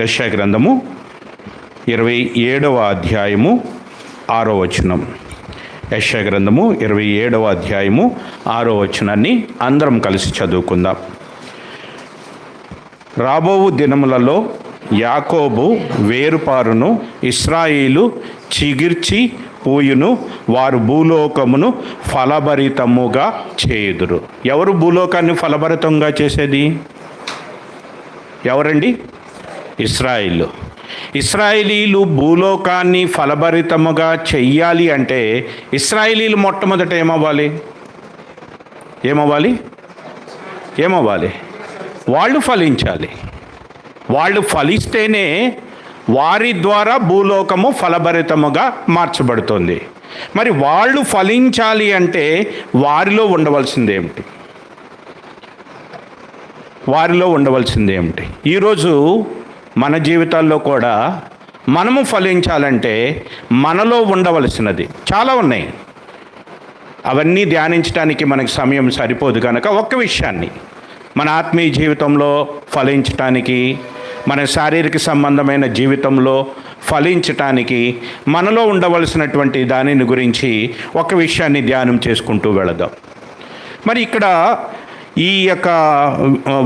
యెషయా గ్రంథము 27వ అధ్యాయము 6వ వచనం. యెషయా గ్రంథము 27వ అధ్యాయము 6వ వచనాన్ని అందరం కలిసి చదువుకుందాం. రాబోవు దినములలో యాకోబు వేరుపారును, ఇశ్రాయేలు చిగిర్చి పూయును, వారు భూలోకమును ఫలభరితముగా చేయుదురు. ఎవరు భూలోకాన్ని ఫలభరితంగా చేసేది? ఎవరండి? ఇశ్రాయేలు. ఇశ్రాయేలీలు భూలోకాన్ని ఫలభరితముగా చెయ్యాలి అంటే ఇశ్రాయేలీలు మొట్టమొదట ఏమవ్వాలి? వాళ్ళు ఫలించాలి. వాళ్ళు ఫలిస్తేనే వారి ద్వారా భూలోకము ఫలభరితముగా మార్చబడుతుంది. మరి వాళ్ళు ఫలించాలి అంటే వారిలో ఉండవలసిందేమిటి? ఈరోజు మన జీవితాల్లో కూడా మనము ఫలించాలంటే మనలో ఉండవలసినది చాలా ఉన్నాయి. అవన్నీ ధ్యానించడానికి మనకి సమయం సరిపోదు కనుక ఒక్క విషయాన్ని మన ఆత్మీయ జీవితంలో ఫలించటానికి, మన శారీరక సంబంధమైన జీవితంలో ఫలించటానికి మనలో ఉండవలసినటువంటి దానిని గురించి ఒక విషయాన్ని ధ్యానం చేసుకుంటూ వెళదాం. మరి ఇక్కడ ఈ యొక్క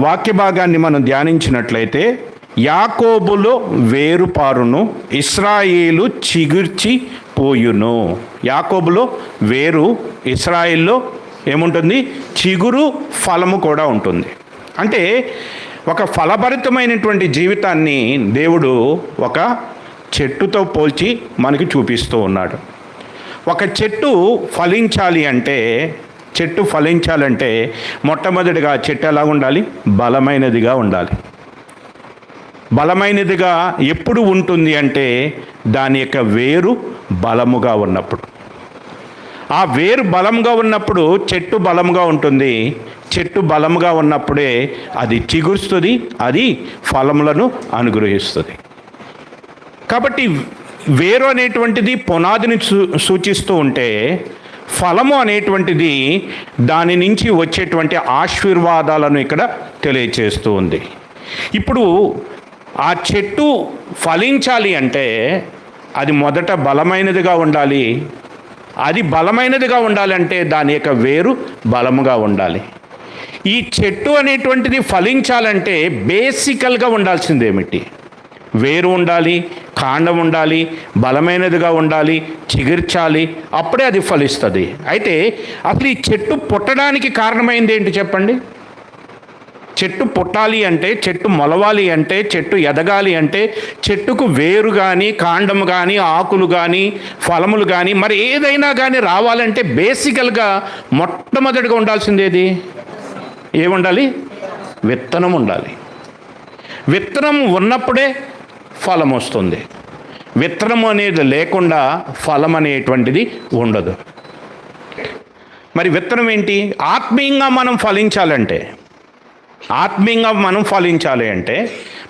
వాక్య భాగాన్ని మనం ధ్యానించినట్లయితే, యాకోబులో వేరుపారును, ఇశ్రాయేలు చిగుర్చి పోయును. యాకోబులో వేరు, ఇశ్రాయేల్లో ఏముంటుంది? చిగురు, ఫలము కూడా ఉంటుంది. అంటే ఒక ఫలభరితమైనటువంటి జీవితాన్ని దేవుడు ఒక చెట్టుతో పోల్చి మనకి చూపిస్తూ ఉన్నాడు. ఒక చెట్టు ఫలించాలంటే మొట్టమొదటిగా చెట్టు ఎలా ఉండాలి? బలమైనదిగా ఉండాలి. బలమైనదిగా ఎప్పుడు ఉంటుంది అంటే దాని యొక్క వేరు బలముగా ఉన్నప్పుడు. ఆ వేరు బలంగా ఉన్నప్పుడు చెట్టు బలంగా ఉంటుంది. చెట్టు బలంగా ఉన్నప్పుడే అది చిగురుస్తుంది, అది ఫలములను అనుగ్రహిస్తుంది. కాబట్టి వేరు అనేటువంటిది పునాదిని సూచిస్తూ ఉంటే, ఫలము అనేటువంటిది దాని నుంచి వచ్చేటువంటి ఆశీర్వాదాలను ఇక్కడ తెలియచేస్తూ ఉంది. ఇప్పుడు ఆ చెట్టు ఫలించాలి అంటే అది మొదట బలమైనదిగా ఉండాలి. అది బలమైనదిగా ఉండాలంటే దాని యొక్క వేరు బలముగా ఉండాలి. ఈ చెట్టు అనేటువంటిది ఫలించాలంటే బేసికల్గా ఉండాల్సింది ఏమిటి? వేరు ఉండాలి, కాండం ఉండాలి, బలమైనదిగా ఉండాలి, చిగుర్చాలి, అప్పుడే అది ఫలిస్తుంది. అయితే అసలు ఈ చెట్టు పుట్టడానికి కారణమైంది ఏంటి చెప్పండి? చెట్టు పుట్టాలి అంటే, చెట్టు మొలవాలి అంటే, చెట్టు ఎదగాలి అంటే, చెట్టుకు వేరు కానీ, కాండం కానీ, ఆకులు కానీ, ఫలములు కానీ, మరి ఏదైనా కానీ రావాలంటే బేసికల్గా మొట్టమొదటిగా ఉండాల్సిందేది ఏముండాలి? విత్తనం ఉండాలి. విత్తనం ఉన్నప్పుడే ఫలం వస్తుంది. విత్తనం అనేది లేకుండా ఫలం అనేటువంటిది ఉండదు. మరి విత్తనం ఏంటి? ఆత్మీయంగా మనం ఫలించాలి అంటే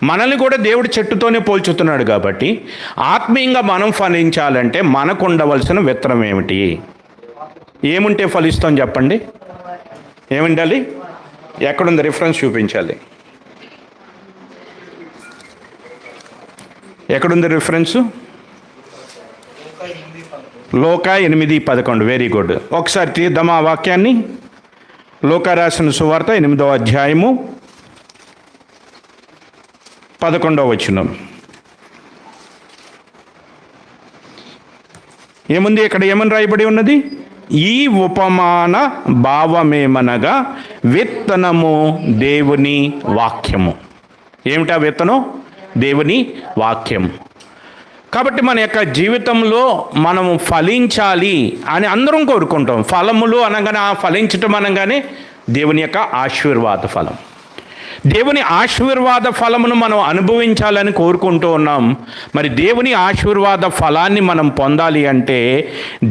మనల్ని కూడా దేవుడు చెట్టుతోనే పోల్చుతున్నాడు. కాబట్టి ఆత్మీయంగా మనం ఫలించాలంటే మనకు ఉండవలసిన విత్తనం ఏమిటి? ఏముంటే ఫలిస్తాం చెప్పండి? ఏముండాలి? ఎక్కడుంది రిఫరెన్స్ చూపించాలి. ఎక్కడుంది రిఫరెన్సు? లోకా 8:11. Very good. ఒకసారి తీద్దామా ఆ వాక్యాన్ని? లోకా రాసిన సువార్త 8వ అధ్యాయము 11వ వచనం. ఏముంది ఇక్కడ? ఏమని రాయబడి ఉన్నది? ఈ ఉపమాన భావమేమనగా విత్తనము దేవుని వాక్యము. ఏమిటా విత్తనం? దేవుని వాక్యము. కాబట్టి మన యొక్క జీవితంలో మనము ఫలించాలి అని అందరం కోరుకుంటాం. ఫలములు అనగానే, ఫలించటం అనగానే దేవుని యొక్క ఆశీర్వాద ఫలం, దేవుని ఆశీర్వాద ఫలమును మనం అనుభవించాలని కోరుకుంటూ ఉన్నాం. మరి దేవుని ఆశీర్వాద ఫలాన్ని మనం పొందాలి అంటే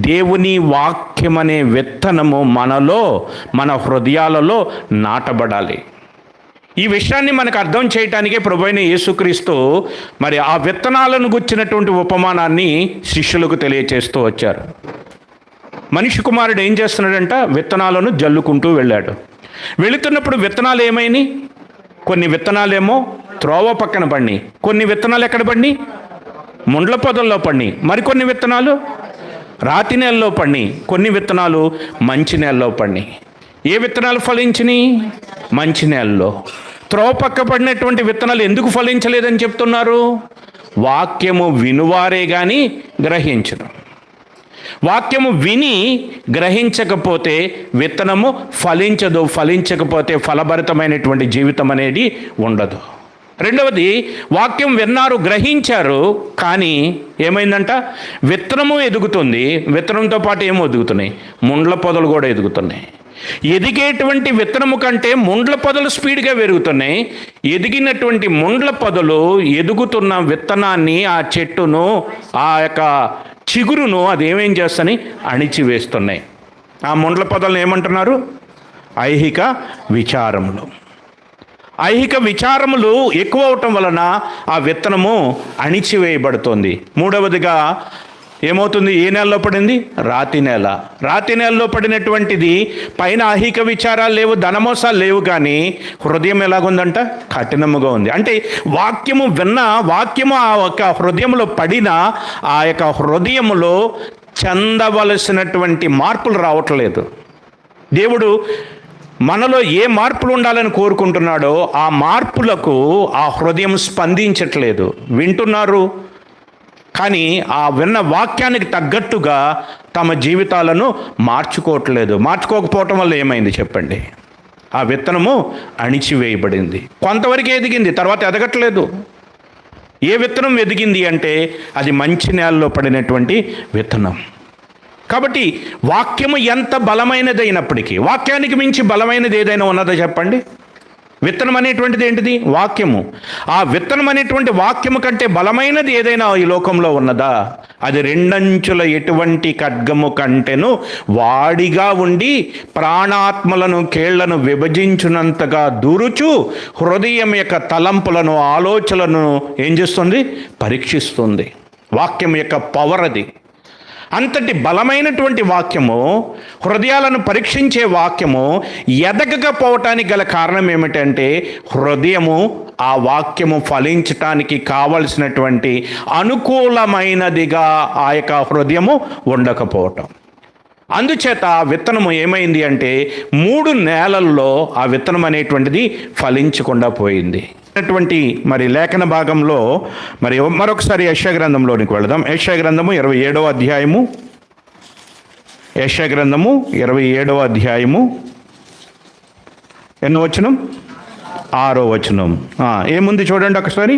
దేవుని వాక్యం అనే విత్తనము మనలో, మన హృదయాలలో నాటబడాలి. ఈ విషయాన్ని మనకు అర్థం చేయటానికే ప్రభువైన యేసుక్రీస్తు మరి ఆ విత్తనాలను గుచ్చినటువంటి ఉపమానాన్ని శిష్యులకు తెలియచేస్తూ వచ్చారు. మనిషి కుమారుడు ఏం చేస్తున్నాడంట? విత్తనాలను జల్లుకుంటూ వెళ్ళాడు. వెళుతున్నప్పుడు విత్తనాలు ఏమైనాయి? కొన్ని విత్తనాలేమో త్రోవ పక్కన పడినాయి. కొన్ని విత్తనాలు ఎక్కడ పడినాయి? ముండ్ల పొదల్లో పడినాయి. మరికొన్ని విత్తనాలు రాతి నేలలో పడినాయి. కొన్ని విత్తనాలు మంచి నేలలో పడినాయి. ఏ విత్తనాలు ఫలించినాయి? మంచి నేలలో. త్రోవ పక్క పడినటువంటి విత్తనాలు ఎందుకు ఫలించలేదని చెప్తున్నారు? వాక్యము వినువారే కానీ గ్రహించరు. వాక్యము విని గ్రహించకపోతే విత్తనము ఫలించదు. ఫలించకపోతే ఫలభరితమైనటువంటి జీవితం అనేది ఉండదు. రెండవది, వాక్యం విన్నారు, గ్రహించారు, కానీ ఏమైందంట? విత్తనము ఎదుగుతుంది. విత్తనంతో పాటు ఏమో ఎదుగుతున్నాయి? ముండ్ల పొదలు కూడా ఎదుగుతున్నాయి. ఎదిగేటువంటి విత్తనము కంటే ముండ్ల పొదలు స్పీడ్గా పెరుగుతున్నాయి. ఎదిగినటువంటి ముండ్ల పొదలు ఎదుగుతున్న విత్తనాన్ని, ఆ చెట్టును, ఆ యొక్క చిగురును అదేమేం చేస్తాని అణిచివేస్తున్నాయి. ఆ ముండ్ల పొదలను ఏమంటున్నారు? ఐహిక విచారములు. ఐహిక విచారములు ఎక్కువ అవటం వలన ఆ విత్తనము అణిచివేయబడుతుంది. మూడవదిగా ఏమవుతుంది? ఏ నేలలో పడింది? రాతి నేల. రాతి నేలలో పడినటువంటిది పైన ఐహిక విచారాలు లేవు, ధనమోసాలు లేవు, కానీ హృదయం ఎలాగుందంట? కఠినముగా ఉంది. అంటే వాక్యము విన్న, వాక్యము ఆ యొక్క హృదయంలో పడిన ఆ యొక్క హృదయములో చెందవలసినటువంటి మార్పులు రావట్లేదు. దేవుడు మనలో ఏ మార్పులు ఉండాలని కోరుకుంటున్నాడో ఆ మార్పులకు ఆ హృదయం స్పందించట్లేదు. వింటున్నారు కానీ ఆ విన్న వాక్యానికి తగ్గట్టుగా తమ జీవితాలను మార్చుకోవట్లేదు. మార్చుకోకపోవటం వల్ల ఏమైంది చెప్పండి? ఆ విత్తనము అణిచివేయబడింది. కొంతవరకు ఎదిగింది, తర్వాత ఎదగట్లేదు. ఏ విత్తనం ఎదిగింది అంటే అది మంచి నేలలో పడినటువంటి విత్తనం. కాబట్టి వాక్యము ఎంత బలమైనది అయినప్పటికీ, వాక్యానికి మించి బలమైనది ఏదైనా ఉన్నదో చెప్పండి? విత్తనం అనేటువంటిది ఏంటిది? వాక్యము. ఆ విత్తనం అనేటువంటి వాక్యము కంటే బలమైనది ఏదైనా ఈ లోకంలో ఉన్నదా? అది రెండంచుల ఎటువంటి ఖడ్గము కంటెను వాడిగా ఉండి ప్రాణాత్మలను కేళ్లను విభజించునంతగా దూరుచు హృదయం యొక్క తలంపులను, ఆలోచనలను ఏం చేస్తుంది? పరీక్షిస్తుంది. వాక్యం యొక్క పవర్ అది. అంతటి బలమైనటువంటి వాక్యము, హృదయాలను పరీక్షించే వాక్యము ఎదగకపోవటానికి గల కారణం ఏమిటంటే హృదయము ఆ వాక్యము ఫలించటానికి కావలసినటువంటి అనుకూలమైనదిగా ఆ యొక్క హృదయము ఉండకపోవటం. అందుచేత విత్తనము ఏమైంది అంటే 3 నేలల్లో ఆ విత్తనం అనేటువంటిది ఫలించకుండా పోయింది. మరి లేఖన భాగంలో మరి మరొకసారి యెషయా గ్రంథంలోనికి వెళదాం. యెషయా గ్రంథము 27వ అధ్యాయము. యెషయా గ్రంథము 27వ అధ్యాయము ఎన్నో వచనం? 6వ వచనం. ఏముంది చూడండి ఒకసారి.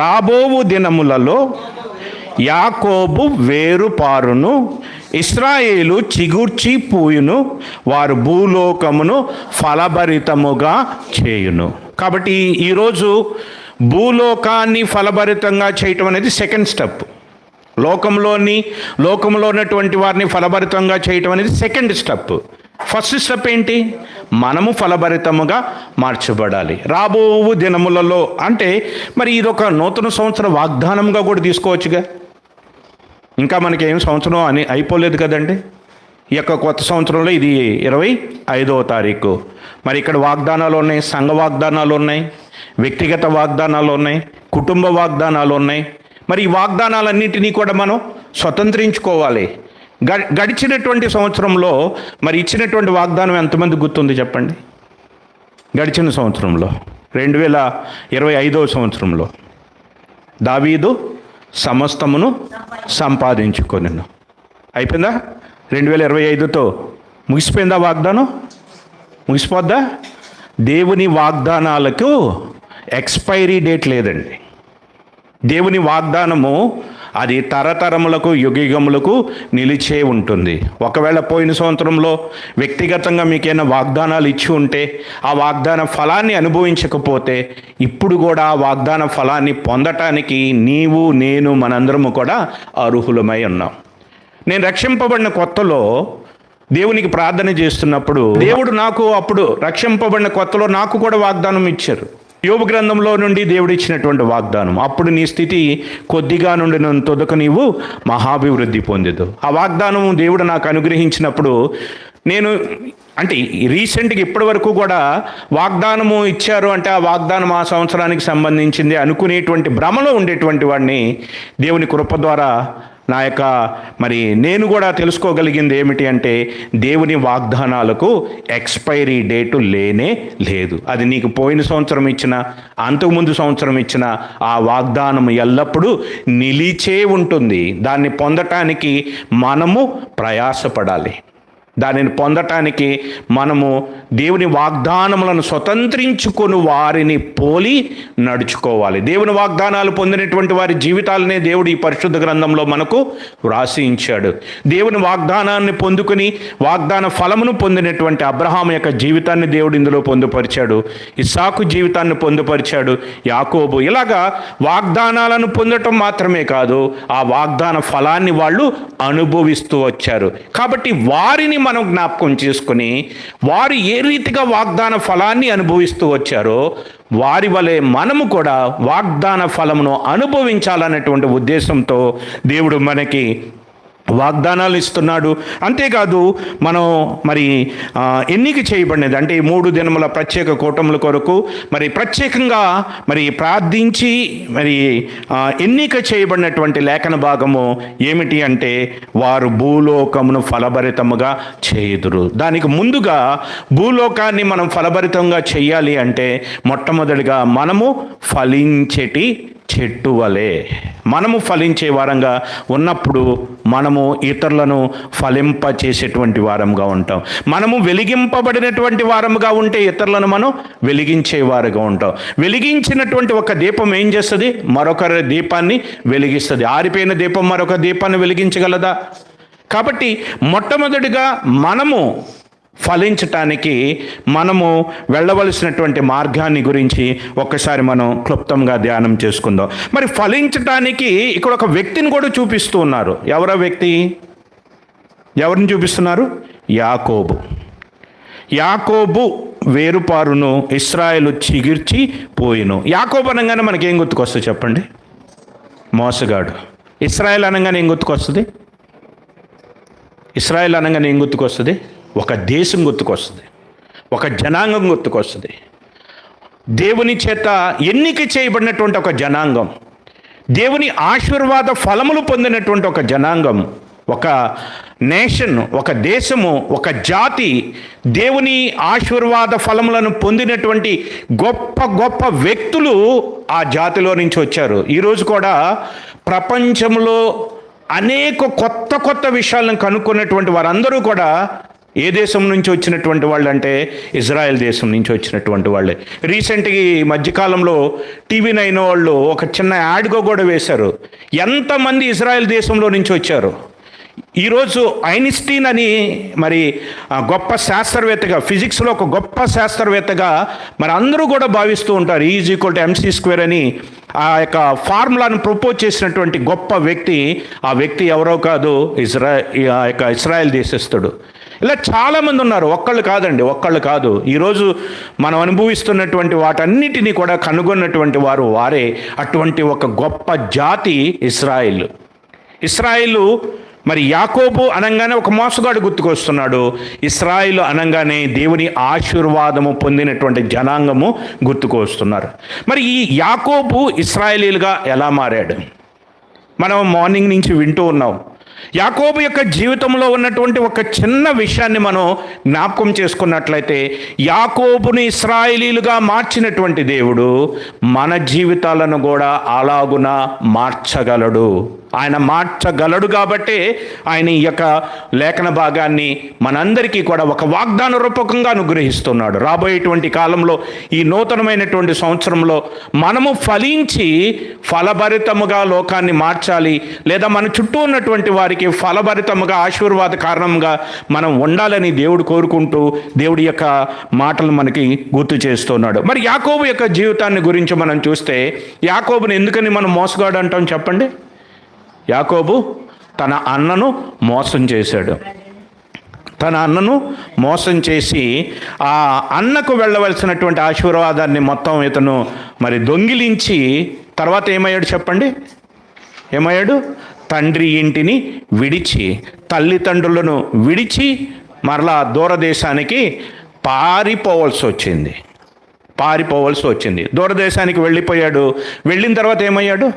రాబోవు దినములలో యాకోబు వేరు పారును, ఇశ్రాయేలు చిగుర్చి పూయును, వారు భూలోకమును ఫలభరితముగా చేయును. కాబట్టి ఈరోజు భూలోకాన్ని ఫలభరితంగా చేయటం అనేది సెకండ్ స్టెప్. లోకంలో ఉన్నటువంటి వారిని ఫలభరితంగా చేయటం అనేది సెకండ్ స్టెప్. ఫస్ట్ స్టెప్ ఏంటి? మనము ఫలభరితముగా మార్చబడాలి. రాబోవు దినములలో అంటే మరి ఇదొక నూతన సంవత్సర వాగ్దానంగా కూడా తీసుకోవచ్చుగా. ఇంకా మనకి ఏం సంవత్సరం అని అయిపోలేదు కదండి. ఈ యొక్క కొత్త సంవత్సరంలో ఇది 25వ తారీఖు. మరి ఇక్కడ వాగ్దానాలు ఉన్నాయి, సంఘ వాగ్దానాలు ఉన్నాయి, వ్యక్తిగత వాగ్దానాలు ఉన్నాయి, కుటుంబ వాగ్దానాలు ఉన్నాయి. మరి ఈ వాగ్దానాలన్నింటినీ కూడా మనం స్వతంత్రించుకోవాలి. గడిచినటువంటి సంవత్సరంలో మరి ఇచ్చినటువంటి వాగ్దానం ఎంతమంది గుర్తుంది చెప్పండి? గడిచిన సంవత్సరంలో 2025వ సంవత్సరంలో దావీదు సమస్తమును సంపాదించుకొనెను. అయిపోయిందా? 2025తో ముగిసిపోయిందా వాగ్దానం? ముగిసిపోద్దా? దేవుని వాగ్దానాలకు ఎక్స్పైరీ డేట్ లేదండి. దేవుని వాగ్దానము అది తరతరములకు, యుగయుగములకు నిలిచే ఉంటుంది. ఒకవేళ పోయిన సంవత్సరంలో వ్యక్తిగతంగా మీకైనా వాగ్దానాలు ఇచ్చి ఉంటే ఆ వాగ్దాన ఫలాన్ని అనుభవించకపోతే ఇప్పుడు కూడా ఆ వాగ్దాన ఫలాన్ని పొందటానికి నీవు, నేను, మనందరము కూడా అర్హులమై ఉన్నాం. నేను రక్షింపబడిన కొత్తలో దేవునికి ప్రార్థన చేస్తున్నప్పుడు దేవుడు నాకు అప్పుడు రక్షింపబడిన కొత్తలో నాకు కూడా వాగ్దానం ఇచ్చారు. యోబు గ్రంథంలో నుండి దేవుడు ఇచ్చినటువంటి వాగ్దానం, అప్పుడు నీ స్థితి కొద్దిగా నుండి తొదక నీవు మహాభివృద్ధి పొందేదు. ఆ వాగ్దానం దేవుడు నాకు అనుగ్రహించినప్పుడు నేను అంటే రీసెంట్గా ఇప్పటి వరకు కూడా వాగ్దానము ఇచ్చారు అంటే ఆ వాగ్దానం ఆ సంవత్సరానికి సంబంధించింది అనుకునేటువంటి భ్రమలో ఉండేటువంటి వాడిని దేవుని కృప ద్వారా నా యొక్క నేను కూడా తెలుసుకోగలిగింది ఏమిటి అంటే దేవుని వాగ్దానాలకు ఎక్స్పైరీ డేటు లేనే లేదు. అది నీకు పోయిన సంవత్సరం ఇచ్చిన, అంతకుముందు సంవత్సరం ఇచ్చిన ఆ వాగ్దానం ఎల్లప్పుడూ నిలిచే ఉంటుంది. దాన్ని పొందటానికి మనము ప్రయాసపడాలి. దానిని పొందటానికి మనము దేవుని వాగ్దానములను స్వతంత్రించుకొని వారిని పోలి నడుచుకోవాలి. దేవుని వాగ్దానాలు పొందినటువంటి వారి జీవితాలనే దేవుడు ఈ పరిశుద్ధ గ్రంథంలో మనకు వ్రాసి ఉంచాడు. దేవుని వాగ్దానాన్ని పొందుకుని వాగ్దాన ఫలమును పొందినటువంటి అబ్రహాము యొక్క జీవితాన్ని దేవుడు ఇందులో పొందుపరిచాడు. ఇస్సాకు జీవితాన్ని పొందుపరిచాడు. యాకోబు. ఇలాగా వాగ్దానాలను పొందటం మాత్రమే కాదు, ఆ వాగ్దాన ఫలాన్ని వాళ్ళు అనుభవిస్తూ వచ్చారు. కాబట్టి వారిని మనం జ్ఞాపకం చేసుకుని వారు ఏ రీతిగా వాగ్దాన ఫలాన్ని అనుభవిస్తూ వచ్చారో వారి వలె మనము కూడా వాగ్దాన ఫలమును అనుభవించాలనేటువంటి ఉద్దేశంతో దేవుడు మనకి వాగ్దానాలు ఇస్తున్నాడు. అంతేకాదు మనం ఎన్నిక చేయబడినది అంటే 3 దినముల ప్రత్యేక కూటముల కొరకు ప్రత్యేకంగా ప్రార్థించి ఎన్నిక చేయబడినటువంటి లేఖన భాగము ఏమిటి అంటే వారు భూలోకమును ఫలభరితముగా చేయుదురు. దానికి ముందుగా భూలోకాన్ని మనం ఫలభరితంగా చేయాలి అంటే మొట్టమొదటిగా మనము ఫలించేటి చెట్టు వలె మనము ఫలించే వారంగా ఉన్నప్పుడు మనము ఇతరులను ఫలింప చేసేటువంటి వారంగా ఉంటాం. మనము వెలిగింపబడినటువంటి వారముగా ఉంటే ఇతరులను మనం వెలిగించేవారుగా ఉంటాం. వెలిగించినటువంటి ఒక దీపం ఏం చేస్తుంది? మరొకరి దీపాన్ని వెలిగిస్తుంది. ఆరిపోయిన దీపం మరొక దీపాన్ని వెలిగించగలదా? కాబట్టి మొట్టమొదటిగా మనము ఫలించటానికి మనము వెళ్ళవలసినటువంటి మార్గాన్ని గురించి ఒక్కసారి మనం క్లుప్తంగా ధ్యానం చేసుకుందాం. ఫలించటానికి ఇక్కడ ఒక వ్యక్తిని కూడా చూపిస్తూ ఉన్నారు. ఎవరో వ్యక్తి? ఎవరిని చూపిస్తున్నారు? యాకోబు. యాకోబు వేరుపారును ఇశ్రాయేలు చిగిర్చి పోయిను. యాకోబు అనగానే మనకేం గుర్తుకొస్తుంది చెప్పండి? మోసగాడు. ఇశ్రాయేల్ అనగానే ఏం గుర్తుకొస్తుంది? ఇశ్రాయేల్ అనగానే ఏం గుర్తుకొస్తుంది? ఒక దేశం గుర్తుకొస్తుంది, ఒక జనాంగం గుర్తుకొస్తుంది. దేవుని చేత ఎన్నిక చేయబడినటువంటి ఒక జనాంగం, దేవుని ఆశీర్వాద ఫలములు పొందినటువంటి ఒక జనాంగం, ఒక నేషన్, ఒక దేశము, ఒక జాతి దేవుని ఆశీర్వాద ఫలములను పొందినటువంటి గొప్ప గొప్ప వ్యక్తులు ఆ జాతిలో నుంచి వచ్చారు. ఈరోజు కూడా ప్రపంచంలో అనేక కొత్త కొత్త విషయాలను కనుక్కున్నటువంటి వారందరూ కూడా ఏ దేశం నుంచి వచ్చినటువంటి వాళ్ళు అంటే ఇజ్రాయెల్ దేశం నుంచి వచ్చినటువంటి వాళ్ళే. రీసెంట్గా ఈ మధ్యకాలంలో టీవీ 9 వాళ్ళు ఒక చిన్న యాడ్గా కూడా వేశారు. ఎంతమంది ఇజ్రాయెల్ దేశంలో నుంచి వచ్చారు. ఈరోజు ఐన్స్టీన్ అని గొప్ప శాస్త్రవేత్తగా, ఫిజిక్స్లో ఒక గొప్ప శాస్త్రవేత్తగా అందరూ కూడా భావిస్తూ ఉంటారు. E=mc² అని ఆ యొక్క ఫార్ములాను ప్రపోజ్ చేసినటువంటి గొప్ప వ్యక్తి. ఆ వ్యక్తి ఎవరో కాదు, ఇజ్రాయెల్ దేశస్థుడు. ఇలా చాలామంది ఉన్నారు. ఒక్కళ్ళు కాదు. ఈరోజు మనం అనుభవిస్తున్నటువంటి వాటన్నిటినీ కూడా కనుగొన్నటువంటి వారు వారే. అటువంటి ఒక గొప్ప జాతి ఇశ్రాయేలు. యాకోబు అనగానే ఒక మోసగాడు గుర్తుకొస్తున్నాడు. ఇశ్రాయేలు అనగానే దేవుని ఆశీర్వాదము పొందినటువంటి జనాంగము గుర్తుకొస్తున్నారు. ఈ యాకోబు ఇశ్రాయేలీలుగా ఎలా మారాడు? మనం మార్నింగ్ నుంచి వింటూ ఉన్నాం. యాకోబు యొక్క జీవితంలో ఉన్నటువంటి ఒక చిన్న విషయాన్ని మనం జ్ఞాపకం చేసుకున్నట్లయితే, యాకోబుని ఇశ్రాయేలీలుగా మార్చినటువంటి దేవుడు మన జీవితాలను కూడా అలాగున మార్చగలడు. ఆయన మార్చగలడు కాబట్టి ఆయన ఈ యొక్క లేఖన భాగాన్ని మనందరికీ కూడా ఒక వాగ్దాన రూపకంగా అనుగ్రహిస్తున్నాడు. రాబోయేటువంటి కాలంలో ఈ నూతనమైనటువంటి సంవత్సరంలో మనము ఫలించి ఫలభరితముగా లోకాన్ని మార్చాలి, లేదా మన చుట్టూ ఉన్నటువంటి వారికి ఫలభరితముగా ఆశీర్వాద కారణంగా మనం ఉండాలని దేవుడు కోరుకుంటూ దేవుడి యొక్క మాటలు మనకి గుర్తు చేస్తున్నాడు. యాకోబు యొక్క జీవితాన్ని గురించి మనం చూస్తే, యాకోబుని ఎందుకని మనం మోసగాడు అంటాం చెప్పండి? యాకోబు తన అన్నను మోసం చేశాడు. తన అన్నను మోసం చేసి ఆ అన్నకు వెళ్ళవలసినటువంటి ఆశీర్వాదాన్ని మొత్తం ఇతను దొంగిలించి తర్వాత ఏమయ్యాడు చెప్పండి? తండ్రి ఇంటిని విడిచి, తల్లిదండ్రులను విడిచి మరలా దూరదేశానికి పారిపోవలసి వచ్చింది. దూరదేశానికి వెళ్ళిపోయాడు. వెళ్ళిన తర్వాత ఏమయ్యాడు?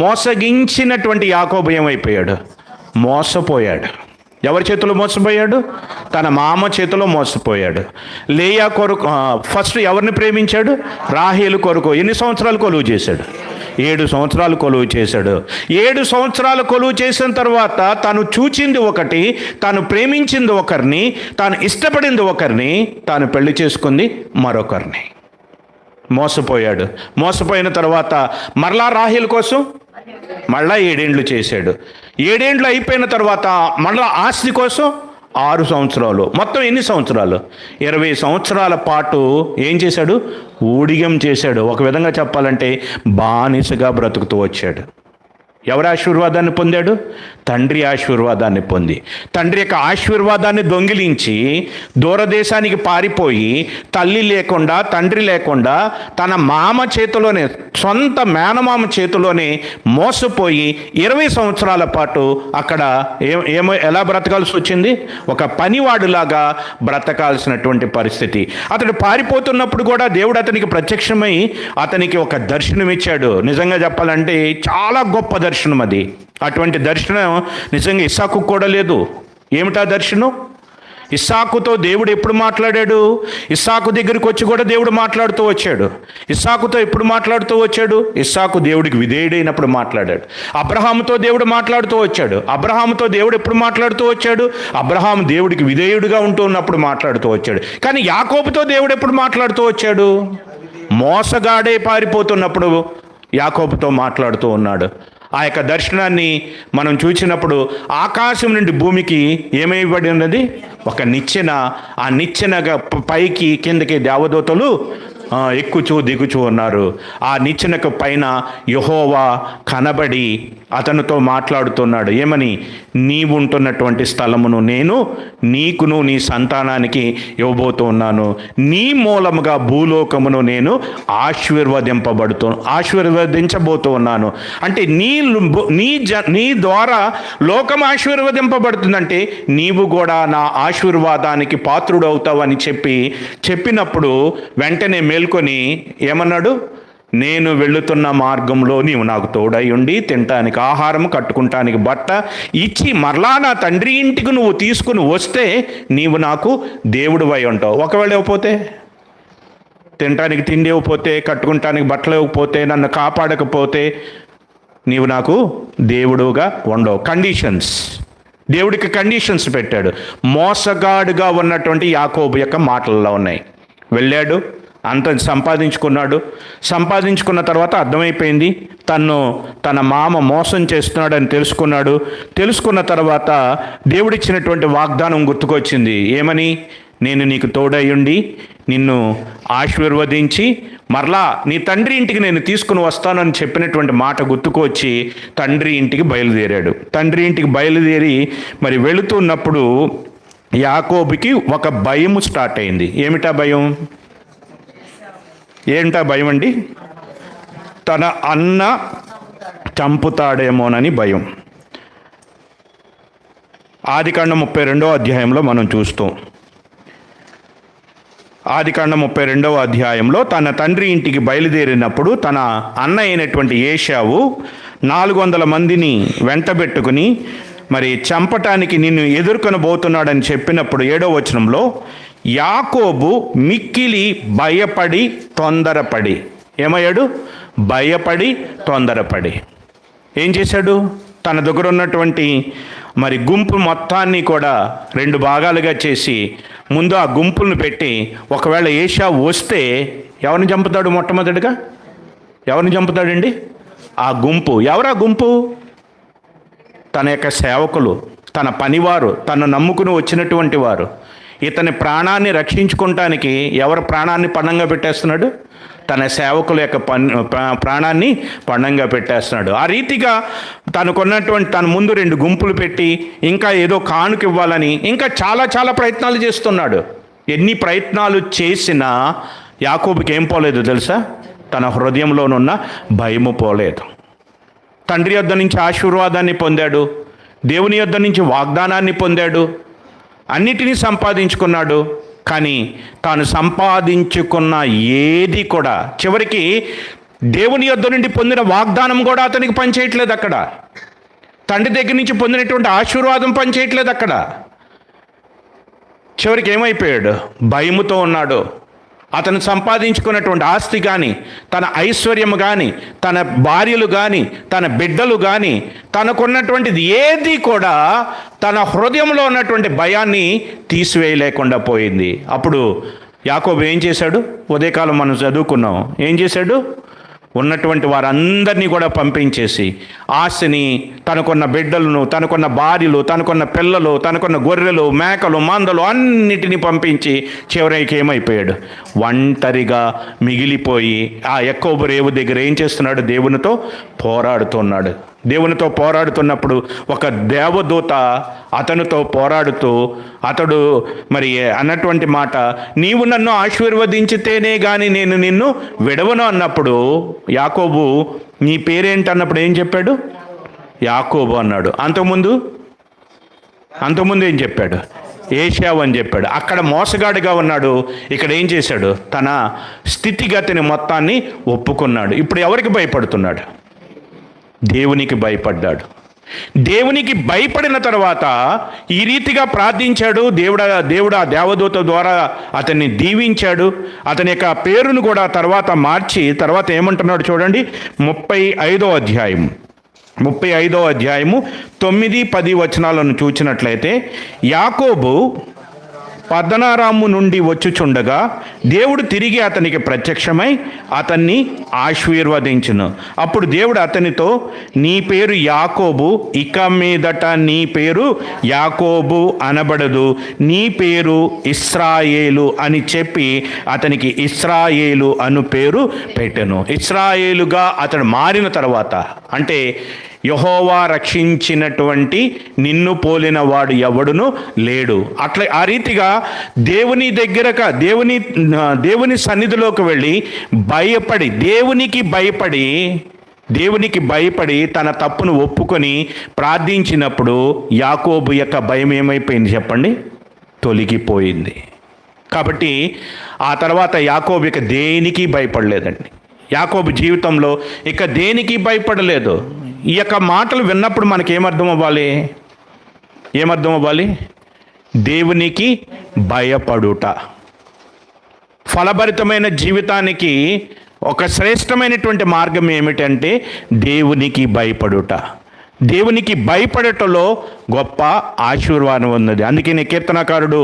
మోసగించినటువంటి యాకోబు ఏమైపోయాడు? మోసపోయాడు. ఎవరి చేతిలో మోసపోయాడు? తన మామ చేతిలో మోసపోయాడు. లేయా కొరకు ఫస్ట్ ఎవరిని ప్రేమించాడు? రాహేలు కొరకు ఎన్ని సంవత్సరాలు కొలువు చేశాడు? 7 సంవత్సరాలు కొలువు చేశాడు. 7 సంవత్సరాలు కొలువు చేసిన తర్వాత తాను చూచింది ఒకటి, తాను ప్రేమించింది ఒకరిని, తాను ఇష్టపడింది ఒకరిని, తాను పెళ్లి చేసుకుంది మరొకరిని. మోసపోయాడు. మోసపోయిన తర్వాత మరలా రాహేలు కోసం మళ్ళా 7 ఏండ్లు చేశాడు. 7 ఏండ్లు అయిపోయిన తర్వాత మళ్ళా ఆస్తి కోసం 6 సంవత్సరాలు. మొత్తం ఎన్ని సంవత్సరాలు? 20 సంవత్సరాల పాటు ఏం చేశాడు? ఊడిగం చేశాడు. ఒక విధంగా చెప్పాలంటే బానిసగా బ్రతుకుతూ వచ్చాడు. ఎవరి ఆశీర్వాదాన్ని పొందాడు? తండ్రి ఆశీర్వాదాన్ని పొంది, తండ్రి యొక్క ఆశీర్వాదాన్ని దొంగిలించి దూరదేశానికి పారిపోయి, తల్లి లేకుండా తండ్రి లేకుండా తన మామ చేతిలోనే, సొంత మేనమామ చేతిలోనే మోసపోయి 20 సంవత్సరాల పాటు అక్కడ ఎలా బ్రతకాల్సి వచ్చింది? ఒక పనివాడులాగా బ్రతకాల్సినటువంటి పరిస్థితి. అతడు పారిపోతున్నప్పుడు కూడా దేవుడు అతనికి ప్రత్యక్షమై అతనికి ఒక దర్శనం ఇచ్చాడు. నిజంగా చెప్పాలంటే చాలా గొప్ప దర్శనం అది. అటువంటి దర్శనం నిజంగా ఇస్సాకు కూడా లేదు. ఏమిటా దర్శనం? ఇస్సాకుతో దేవుడు ఎప్పుడు మాట్లాడాడు? ఇస్సాకు దగ్గరికి వచ్చి కూడా దేవుడు మాట్లాడుతూ వచ్చాడు. ఇస్సాకుతో ఎప్పుడు మాట్లాడుతూ వచ్చాడు? ఇస్సాకు దేవుడికి విధేయుడైనప్పుడు మాట్లాడాడు. అబ్రహాముతో దేవుడు మాట్లాడుతూ వచ్చాడు. అబ్రహాముతో దేవుడు ఎప్పుడు మాట్లాడుతూ వచ్చాడు? అబ్రహాము దేవుడికి విధేయుడిగా ఉంటూ ఉన్నప్పుడు మాట్లాడుతూ వచ్చాడు. కానీ యాకోబుతో దేవుడు ఎప్పుడు మాట్లాడుతూ వచ్చాడు? మోసగాడే పారిపోతున్నప్పుడు యాకోబుతో మాట్లాడుతూ ఉన్నాడు. ఆ యొక్క దర్శనాన్ని మనం చూసినప్పుడు ఆకాశం నుండి భూమికి ఏమైబడి ఉన్నది? ఒక నిచ్చెన. ఆ నిచ్చెనగా పైకి కిందకి దేవదూతలు ఎక్కుచూ దిగుచూ ఉన్నారు. ఆ నిచ్చెనకు పైన యెహోవా కనబడి అతనితో మాట్లాడుతున్నాడు. ఏమని? నీవు ఉంటున్నటువంటి స్థలమును నేను నీకును నీ సంతానానికి ఉన్నాను. నీ మూలముగా భూలోకమును నేను ఆశీర్వదించబోతూ ఉన్నాను. అంటే నీ ద్వారా లోకం ఆశీర్వదింపబడుతుందంటే నీవు కూడా నా ఆశీర్వాదానికి పాత్రుడవుతావు అని చెప్పినప్పుడు వెంటనే మేల్కొని ఏమన్నాడు? నేను వెళుతున్న మార్గంలో నీవు నాకు తోడై ఉండి తినటానికి ఆహారం, కట్టుకుంటానికి బట్ట ఇచ్చి మరలా నా తండ్రి ఇంటికి నువ్వు తీసుకుని వస్తే నీవు నాకు దేవుడివై ఉంటావు. ఒకవేళ ఇవ్వకపోతే, తినటానికి తిండి ఇవ్వకపోతే, కట్టుకుంటానికి బట్టలు ఇవ్వకపోతే, నన్ను కాపాడకపోతే నీవు నాకు దేవుడుగా ఉండవు. కండిషన్స్. దేవుడికి కండిషన్స్ పెట్టాడు. మోసగాడుగా ఉన్నటువంటి యాకోబు యొక్క మాటల్లో ఉన్నాయి. వెళ్ళాడు, అంత సంపాదించుకున్న తర్వాత అర్థమైపోయింది తన మామ మోసం చేస్తున్నాడని తెలుసుకున్న తర్వాత దేవుడిచ్చినటువంటి వాగ్దానం గుర్తుకొచ్చింది. ఏమని? నేను నీకు తోడయ్యుండి నిన్ను ఆశీర్వదించి మరలా నీ తండ్రి ఇంటికి నేను తీసుకుని వస్తానని చెప్పినటువంటి మాట గుర్తుకొచ్చి తండ్రి ఇంటికి బయలుదేరాడు. తండ్రి ఇంటికి బయలుదేరి మరి వెళుతున్నప్పుడు యాకోబుకి ఒక భయం స్టార్ట్ అయింది. ఏమిటా భయం? ఏంటా భయం అండి? తన అన్న చంపుతాడేమోనని భయం. ఆదికాండం 32వ అధ్యాయంలో మనం చూస్తాం. ఆదికాండం 32వ అధ్యాయంలో తన తండ్రి ఇంటికి బయలుదేరినప్పుడు తన అన్న అయినటువంటి ఏశావు 400 మందిని వెంటబెట్టుకుని మరి చంపటానికి నిన్ను ఎదుర్కొనబోతున్నాడని చెప్పినప్పుడు 7వ వచనంలో యాకోబు మిక్కిలి భయపడి తొందరపడి ఏమయ్యాడు? భయపడి తొందరపడి ఏం చేశాడు? తన దగ్గర ఉన్నటువంటి మరి గుంపు మొత్తాన్ని కూడా 2 భాగాలుగా చేసి ముందు ఆ గుంపులను పెట్టి ఒకవేళ ఏశావు వస్తే ఎవరిని చంపుతాడు? మొట్టమొదటిగా ఎవరిని చంపుతాడండి? ఆ గుంపు. ఎవరా గుంపు? తన యొక్క సేవకులు, తన పనివారు, తను నమ్ముకుని వచ్చినటువంటి వారు. ఇతని ప్రాణాన్ని రక్షించుకోవటానికి ఎవరి ప్రాణాన్ని పణంగా పెట్టేస్తున్నాడు? తన సేవకుల యొక్క ప్రాణాన్ని పణంగా పెట్టేస్తున్నాడు. ఆ రీతిగా తనకున్నటువంటి తన ముందు 2 గుంపులు పెట్టి ఇంకా ఏదో కానుక ఇవ్వాలని ఇంకా చాలా ప్రయత్నాలు చేస్తున్నాడు. ఎన్ని ప్రయత్నాలు చేసినా యాకోబుకి ఏం పోలేదు తెలుసా? తన హృదయంలోనున్న భయము పోలేదు. తండ్రి యొద్ద నుంచి ఆశీర్వాదాన్ని పొందాడు, దేవుని యొద్ద నుంచి వాగ్దానాన్ని పొందాడు. అన్నిటినీ సంపాదించుకున్నాడు. కానీ తాను సంపాదించుకున్న ఏది కూడా చివరికి దేవుని యొద్ద నుండి పొందిన వాగ్దానం కూడా అతనికి పనిచేయట్లేదు. అక్కడ తండ్రి దగ్గర నుంచి పొందినటువంటి ఆశీర్వాదం పనిచేయట్లేదు. అక్కడ చివరికి ఏమైపోయాడు? భయముతో ఉన్నాడు. అతను సంపాదించుకున్నటువంటి ఆస్తి కానీ, తన ఐశ్వర్యము కానీ, తన భార్యలు కానీ, తన బిడ్డలు కానీ, తనకున్నటువంటిది ఏది కూడా తన హృదయంలో ఉన్నటువంటి భయాన్ని తీసివేయలేకుండా పోయింది. అప్పుడు యాకోబు ఏం చేశాడు? ఉదయకాలం మనం చదువుకున్నాం. ఏం చేశాడు? ఉన్నటువంటి వారందరినీ కూడా పంపించేసి ఆస్తిని, తనకున్న బిడ్డలను, తనకున్న భార్యలు, తనకున్న పిల్లలు, తనకున్న గొర్రెలు, మేకలు, మందలు అన్నిటినీ పంపించి చివరికి ఏమైపోయాడు? ఒంటరిగా మిగిలిపోయి ఆ యాకోబు రేవు దగ్గర ఏం చేస్తున్నాడు? దేవునితో పోరాడుతున్నాడు. దేవునితో పోరాడుతున్నప్పుడు ఒక దేవదూత అతనితో పోరాడుతూ అతడు మరి అన్నటువంటి మాట, నీవు నన్ను ఆశీర్వదించితేనే కానీ నేను నిన్ను విడవను అన్నప్పుడు యాకోబు నీ పేరేంటి అన్నప్పుడు ఏం చెప్పాడు? యాకోబు అన్నాడు. అంతకుముందు ఏం చెప్పాడు? ఏశావు అని చెప్పాడు. అక్కడ మోసగాడిగా ఉన్నాడు. ఇక్కడ ఏం చేశాడు? తన స్థితిగతిని మొత్తాన్ని ఒప్పుకున్నాడు. ఇప్పుడు ఎవరికి భయపడుతున్నాడు? దేవునికి భయపడ్డాడు. దేవునికి భయపడిన తర్వాత ఈ రీతిగా ప్రార్థించాడు. దేవుడు ఆ దేవదూత ద్వారా అతన్ని దీవించాడు. అతని యొక్క పేరును కూడా తర్వాత మార్చి తర్వాత ఏమంటున్నాడు చూడండి. 35వ అధ్యాయము 9-10 వచనాలను చూచినట్లయితే, యాకోబు పద్దనారాము నుండి వచ్చుచుండగా దేవుడు తిరిగి అతనికి ప్రత్యక్షమై అతన్ని ఆశీర్వదించును. అప్పుడు దేవుడు అతనితో, నీ పేరు యాకోబు, ఇక మీదట నీ పేరు యాకోబు అనబడదు, నీ పేరు ఇశ్రాయేలు అని చెప్పి అతనికి ఇశ్రాయేలు అను పేరు పెట్టెను. ఇశ్రాయేలుగా అతడు మారిన తర్వాత, అంటే యెహోవా రక్షించినటువంటి నిన్ను పోలిన వాడు ఎవడును లేడు. అట్లా ఆ రీతిగా దేవుని సన్నిధిలోకి వెళ్ళి దేవునికి భయపడి తన తప్పును ఒప్పుకొని ప్రార్థించినప్పుడు యాకోబు యొక్క భయం ఏమైపోయింది చెప్పండి? తొలగిపోయింది. కాబట్టి ఆ తర్వాత యాకోబు ఇక దేనికి భయపడలేదండి. యాకోబు జీవితంలో ఇక దేనికి భయపడలేదు. ఈ యొక్క మాటలు విన్నప్పుడు మనకి ఏమర్థం అవ్వాలి? దేవునికి భయపడుట. ఫలభరితమైన జీవితానికి ఒక శ్రేష్టమైనటువంటి మార్గం ఏమిటంటే దేవునికి భయపడుట. దేవునికి భయపడటంలో గొప్ప ఆశీర్వాదం ఉన్నది. అందుకని కీర్తనకారుడు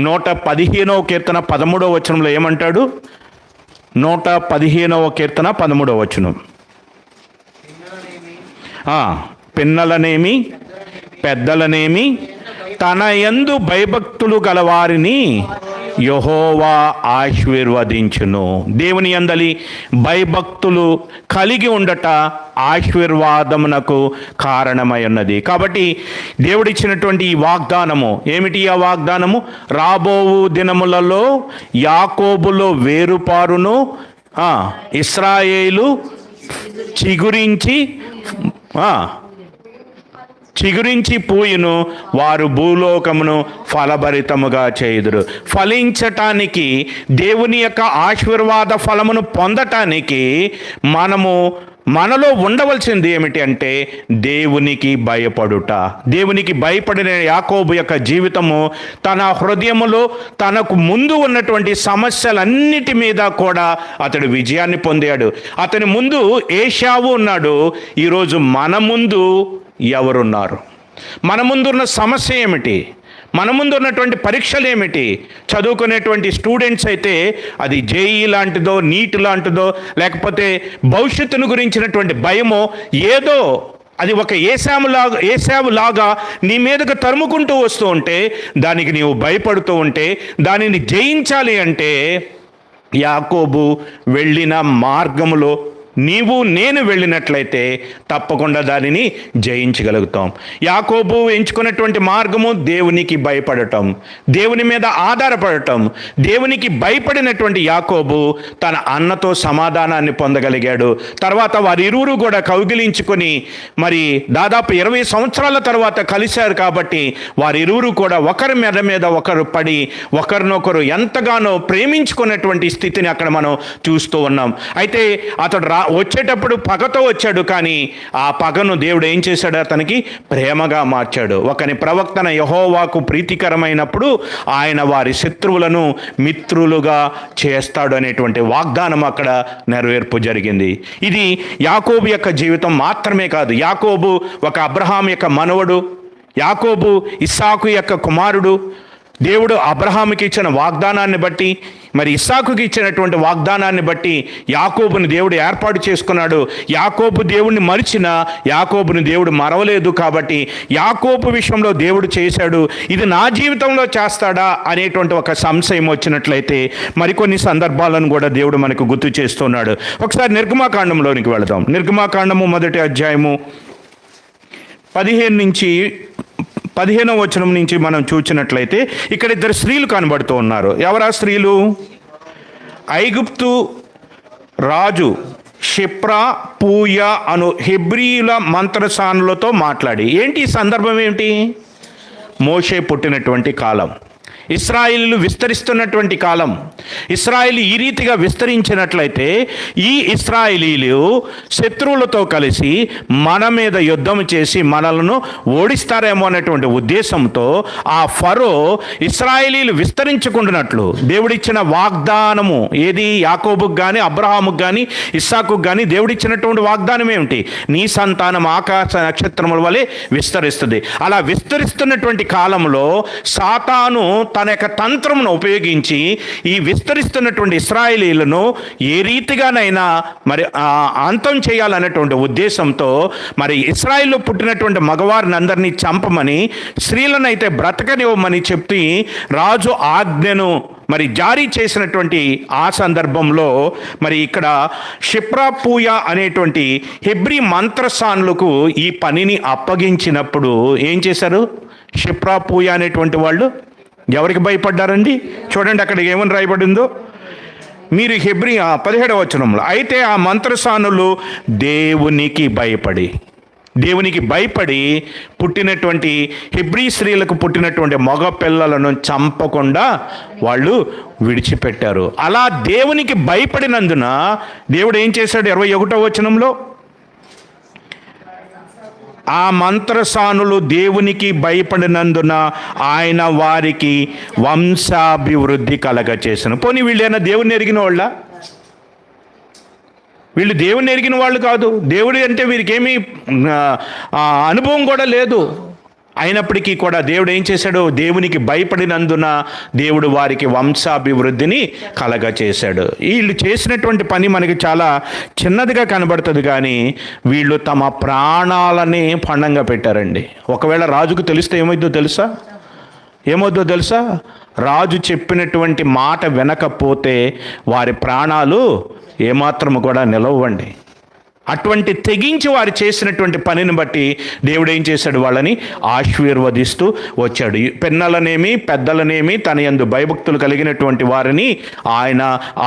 115వ కీర్తన 13వ వచనంలో ఏమంటాడు? 115వ కీర్తన 13వ వచనం, పిన్నలనేమి పెద్దలనేమి తన యందు భయభక్తులు గలవారిని యెహోవా ఆశీర్వదించును. దేవుని యందలి భయభక్తులు కలిగి ఉండట ఆశీర్వాదమునకు కారణమై ఉన్నది. కాబట్టి దేవుడిచ్చినటువంటి ఈ వాగ్దానము ఏమిటి? ఆ వాగ్దానము, రాబోవు దినములలో యాకోబులో వేరుపారును, ఇశ్రాయేలు చిగురించి పూయును, వారు భూలోకమును ఫలభరితముగా చేయుదురు. ఫలించటానికి, దేవుని యొక్క ఆశీర్వాద ఫలమును పొందటానికి మనలో ఉండవలసింది ఏమిటి అంటే దేవునికి భయపడుట. దేవునికి భయపడిన యాకోబు యొక్క జీవితము తన హృదయములో తనకు ముందు ఉన్నటువంటి సమస్యలన్నిటి మీద కూడా అతడు విజయాన్ని పొందాడు. అతని ముందు ఏశావు ఉన్నాడు. ఈరోజు మన ముందు ఎవరున్నారు? మన ముందున్న సమస్య ఏమిటి? మన ముందు ఉన్నటువంటి పరీక్షలు ఏమిటి? చదువుకునేటువంటి స్టూడెంట్స్ అయితే అది జేఈ లాంటిదో, నీట్ లాంటిదో, లేకపోతే భవిష్యత్తును గురించినటువంటి భయమో ఏదో అది ఒక ఏశావులాగా నీ మీదకు తరుముకుంటూ వస్తూ ఉంటే, దానికి నీవు భయపడుతూ ఉంటే, దానిని జయించాలి అంటే యాకోబు వెళ్ళిన మార్గములో నీవు నేను వెళ్ళినట్లయితే తప్పకుండా దానిని జయించగలుగుతాం. యాకోబు ఎంచుకున్నటువంటి మార్గము దేవునికి భయపడటం, దేవుని మీద ఆధారపడటం. దేవునికి భయపడినటువంటి యాకోబు తన అన్నతో సమాధానాన్ని పొందగలిగాడు. తర్వాత వారిరువురు కూడా కౌగిలించుకొని మరి దాదాపు 20 సంవత్సరాల తర్వాత కలిశారు. కాబట్టి వారిరువురు కూడా ఒకరి మీద ఒకరు పడి ఒకరినొకరు ఎంతగానో ప్రేమించుకున్నటువంటి స్థితిని అక్కడ మనం చూస్తూ ఉన్నాం. అయితే అతడు వచ్చేటప్పుడు పగతో వచ్చాడు, కానీ ఆ పగను దేవుడు ఏం చేశాడు? అతనికి ప్రేమగా మార్చాడు. ఒకని ప్రవక్తన యెహోవాకు ప్రీతికరమైనప్పుడు ఆయన వారి శత్రువులను మిత్రులుగా చేస్తాడు అనేటువంటి వాగ్దానం అక్కడ నెరవేర్పు జరిగింది. ఇది యాకోబు యొక్క జీవితం మాత్రమే కాదు. యాకోబు ఒక అబ్రహాం యొక్క మనవడు, యాకోబు ఇస్సాకు యొక్క కుమారుడు. దేవుడు అబ్రహాముకి ఇచ్చిన వాగ్దానాన్ని బట్టి, మరి ఇస్సాకుకి ఇచ్చినటువంటి వాగ్దానాన్ని బట్టి యాకోబుని దేవుడు ఏర్పాటు చేసుకున్నాడు. యాకోబు దేవుడిని మరిచిన యాకోబుని దేవుడు మరవలేదు. కాబట్టి యాకోబు విషయంలో దేవుడు చేశాడు, ఇది నా జీవితంలో చేస్తాడా అనేటువంటి ఒక సంశయం వచ్చినట్లయితే మరికొన్ని సందర్భాలను కూడా దేవుడు మనకు గుర్తు చేస్తున్నాడు. ఒకసారి నిర్గమాకాండంలోనికి వెళదాం. నిర్గమాకాండము 1వ అధ్యాయము 15 నుంచి 15వ వచనం నుంచి మనం చూసినట్లయితే ఇక్కడ 2 స్త్రీలు కనబడుతూ ఉన్నారు. ఎవరా స్త్రీలు? ఐగుప్తు రాజు షిప్రా పూయా అను హెబ్రీయుల మంత్రసానులతో మాట్లాడి, ఏంటి ఈ సందర్భం ఏమిటి? మోషే పుట్టినటువంటి కాలం, ఇశ్రాయేలీలు విస్తరిస్తున్నటువంటి కాలం. ఇశ్రాయేలు ఈ రీతిగా విస్తరించినట్లయితే ఈ ఇశ్రాయేలీలు శత్రువులతో కలిసి మన మీద యుద్ధం చేసి మనలను ఓడిస్తారేమో అనేటువంటి ఉద్దేశంతో ఆ ఫరో ఇశ్రాయేలీలు విస్తరించుకుంటున్నట్లు దేవుడిచ్చిన వాగ్దానము ఏది? యాకోబుకు కానీ అబ్రహాముకు కానీ ఇస్సాకుకు కానీ దేవుడిచ్చినటువంటి వాగ్దానం ఏమిటి? నీ సంతానం ఆకాశ నక్షత్రముల వలె విస్తరిస్తుంది. అలా విస్తరిస్తున్నటువంటి కాలంలో సాతాను తన యొక్క తంత్రమును ఉపయోగించి ఈ విస్తరిస్తున్నటువంటి ఇశ్రాయేలీలను ఏ రీతిగానైనా మరి అంతం చేయాలనేటువంటి ఉద్దేశంతో మరి ఇశ్రాయేల్లో పుట్టినటువంటి మగవారిని అందరినీ చంపమని, స్త్రీలను అయితే బ్రతకనివ్వమని చెప్పి రాజు ఆజ్ఞను మరి జారీ చేసినటువంటి ఆ సందర్భంలో మరి ఇక్కడ షిప్రా పూయా అనేటువంటి హెబ్రీ మంత్రసానులకు ఈ పనిని అప్పగించినప్పుడు ఏం చేశారు? షిప్రా పూయా అనేటువంటి వాళ్ళు ఎవరికి భయపడ్డారండి? చూడండి అక్కడ ఏమని రాయబడిందో. మీరు హెబ్రీ 17వ వచనంలో, అయితే ఆ మంత్రసానులు దేవునికి భయపడి పుట్టినటువంటి హెబ్రీ స్త్రీలకు పుట్టినటువంటి మగ పిల్లలను చంపకుండా వాళ్ళు విడిచిపెట్టారు. అలా దేవునికి భయపడినందున దేవుడు ఏం చేశాడు? 21వ వచనంలో, ఆ మంత్రసానులు దేవునికి భయపడినందున ఆయన వారికి వంశాభివృద్ధి కలగచేసను. పోనీ వీళ్ళైనా దేవుని ఎరిగిన వాళ్ళ? వీళ్ళు దేవుని ఎరిగిన వాళ్ళు కాదు. దేవుడు అంటే వీరికి ఏమీ అనుభవం కూడా లేదు. అయినప్పటికీ కూడా దేవుడు ఏం చేశాడు? దేవునికి భయపడినందున దేవుడు వారికి వంశాభివృద్ధిని కలగచేశాడు. వీళ్ళు చేసినటువంటి పని మనకి చాలా చిన్నదిగా కనబడుతుంది, కానీ వీళ్ళు తమ ప్రాణాలని పణంగా పెట్టారండి. ఒకవేళ రాజుకు తెలిస్తే ఏమవుద్దో తెలుసా? రాజు చెప్పినటువంటి మాట వినకపోతే వారి ప్రాణాలు ఏమాత్రము కూడా నిలవండి. అటువంటి తెగించి వారు చేసినటువంటి పనిని బట్టి దేవుడు ఏం చేశాడు? వాళ్ళని ఆశీర్వదిస్తూ వచ్చాడు. పిన్నలనేమి పెద్దలనేమి తన యందు భయభక్తులు కలిగినటువంటి వారిని ఆయన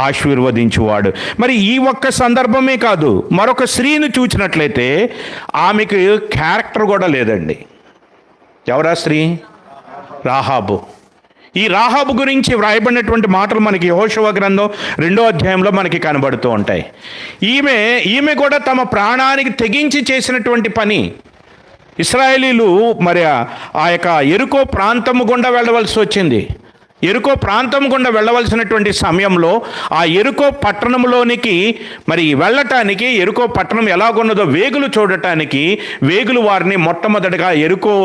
ఆశీర్వదించువాడు. మరి ఈ ఒక్క సందర్భమే కాదు, మరొక స్త్రీని చూసినట్లయితే ఆమెకు క్యారెక్టర్ కూడా లేదండి. ఎవరా స్త్రీ? రాహాబు. ఈ రాహాబు గురించి వ్రాయబడినటువంటి మాటలు మనకి యెహోషువ గ్రంథం 2వ అధ్యాయంలో మనకి కనబడుతూ ఉంటాయి. ఈమె కూడా తమ ప్రాణానికి తెగించి చేసినటువంటి పని. ఇశ్రాయేలీలు మరి ఆ యొక్క యెరికో ప్రాంతము గుండా వెళ్ళవలసి వచ్చింది. యెరికో ప్రాంతం గుండా వెళ్ళవలసినటువంటి సమయంలో ఆ యెరికో పట్టణంలోనికి మరి వెళ్ళటానికి, యెరికో పట్టణం ఎలాగున్నదో వేగులు చూడటానికి వేగులు వారిని మొట్టమొదటిగా యెరికో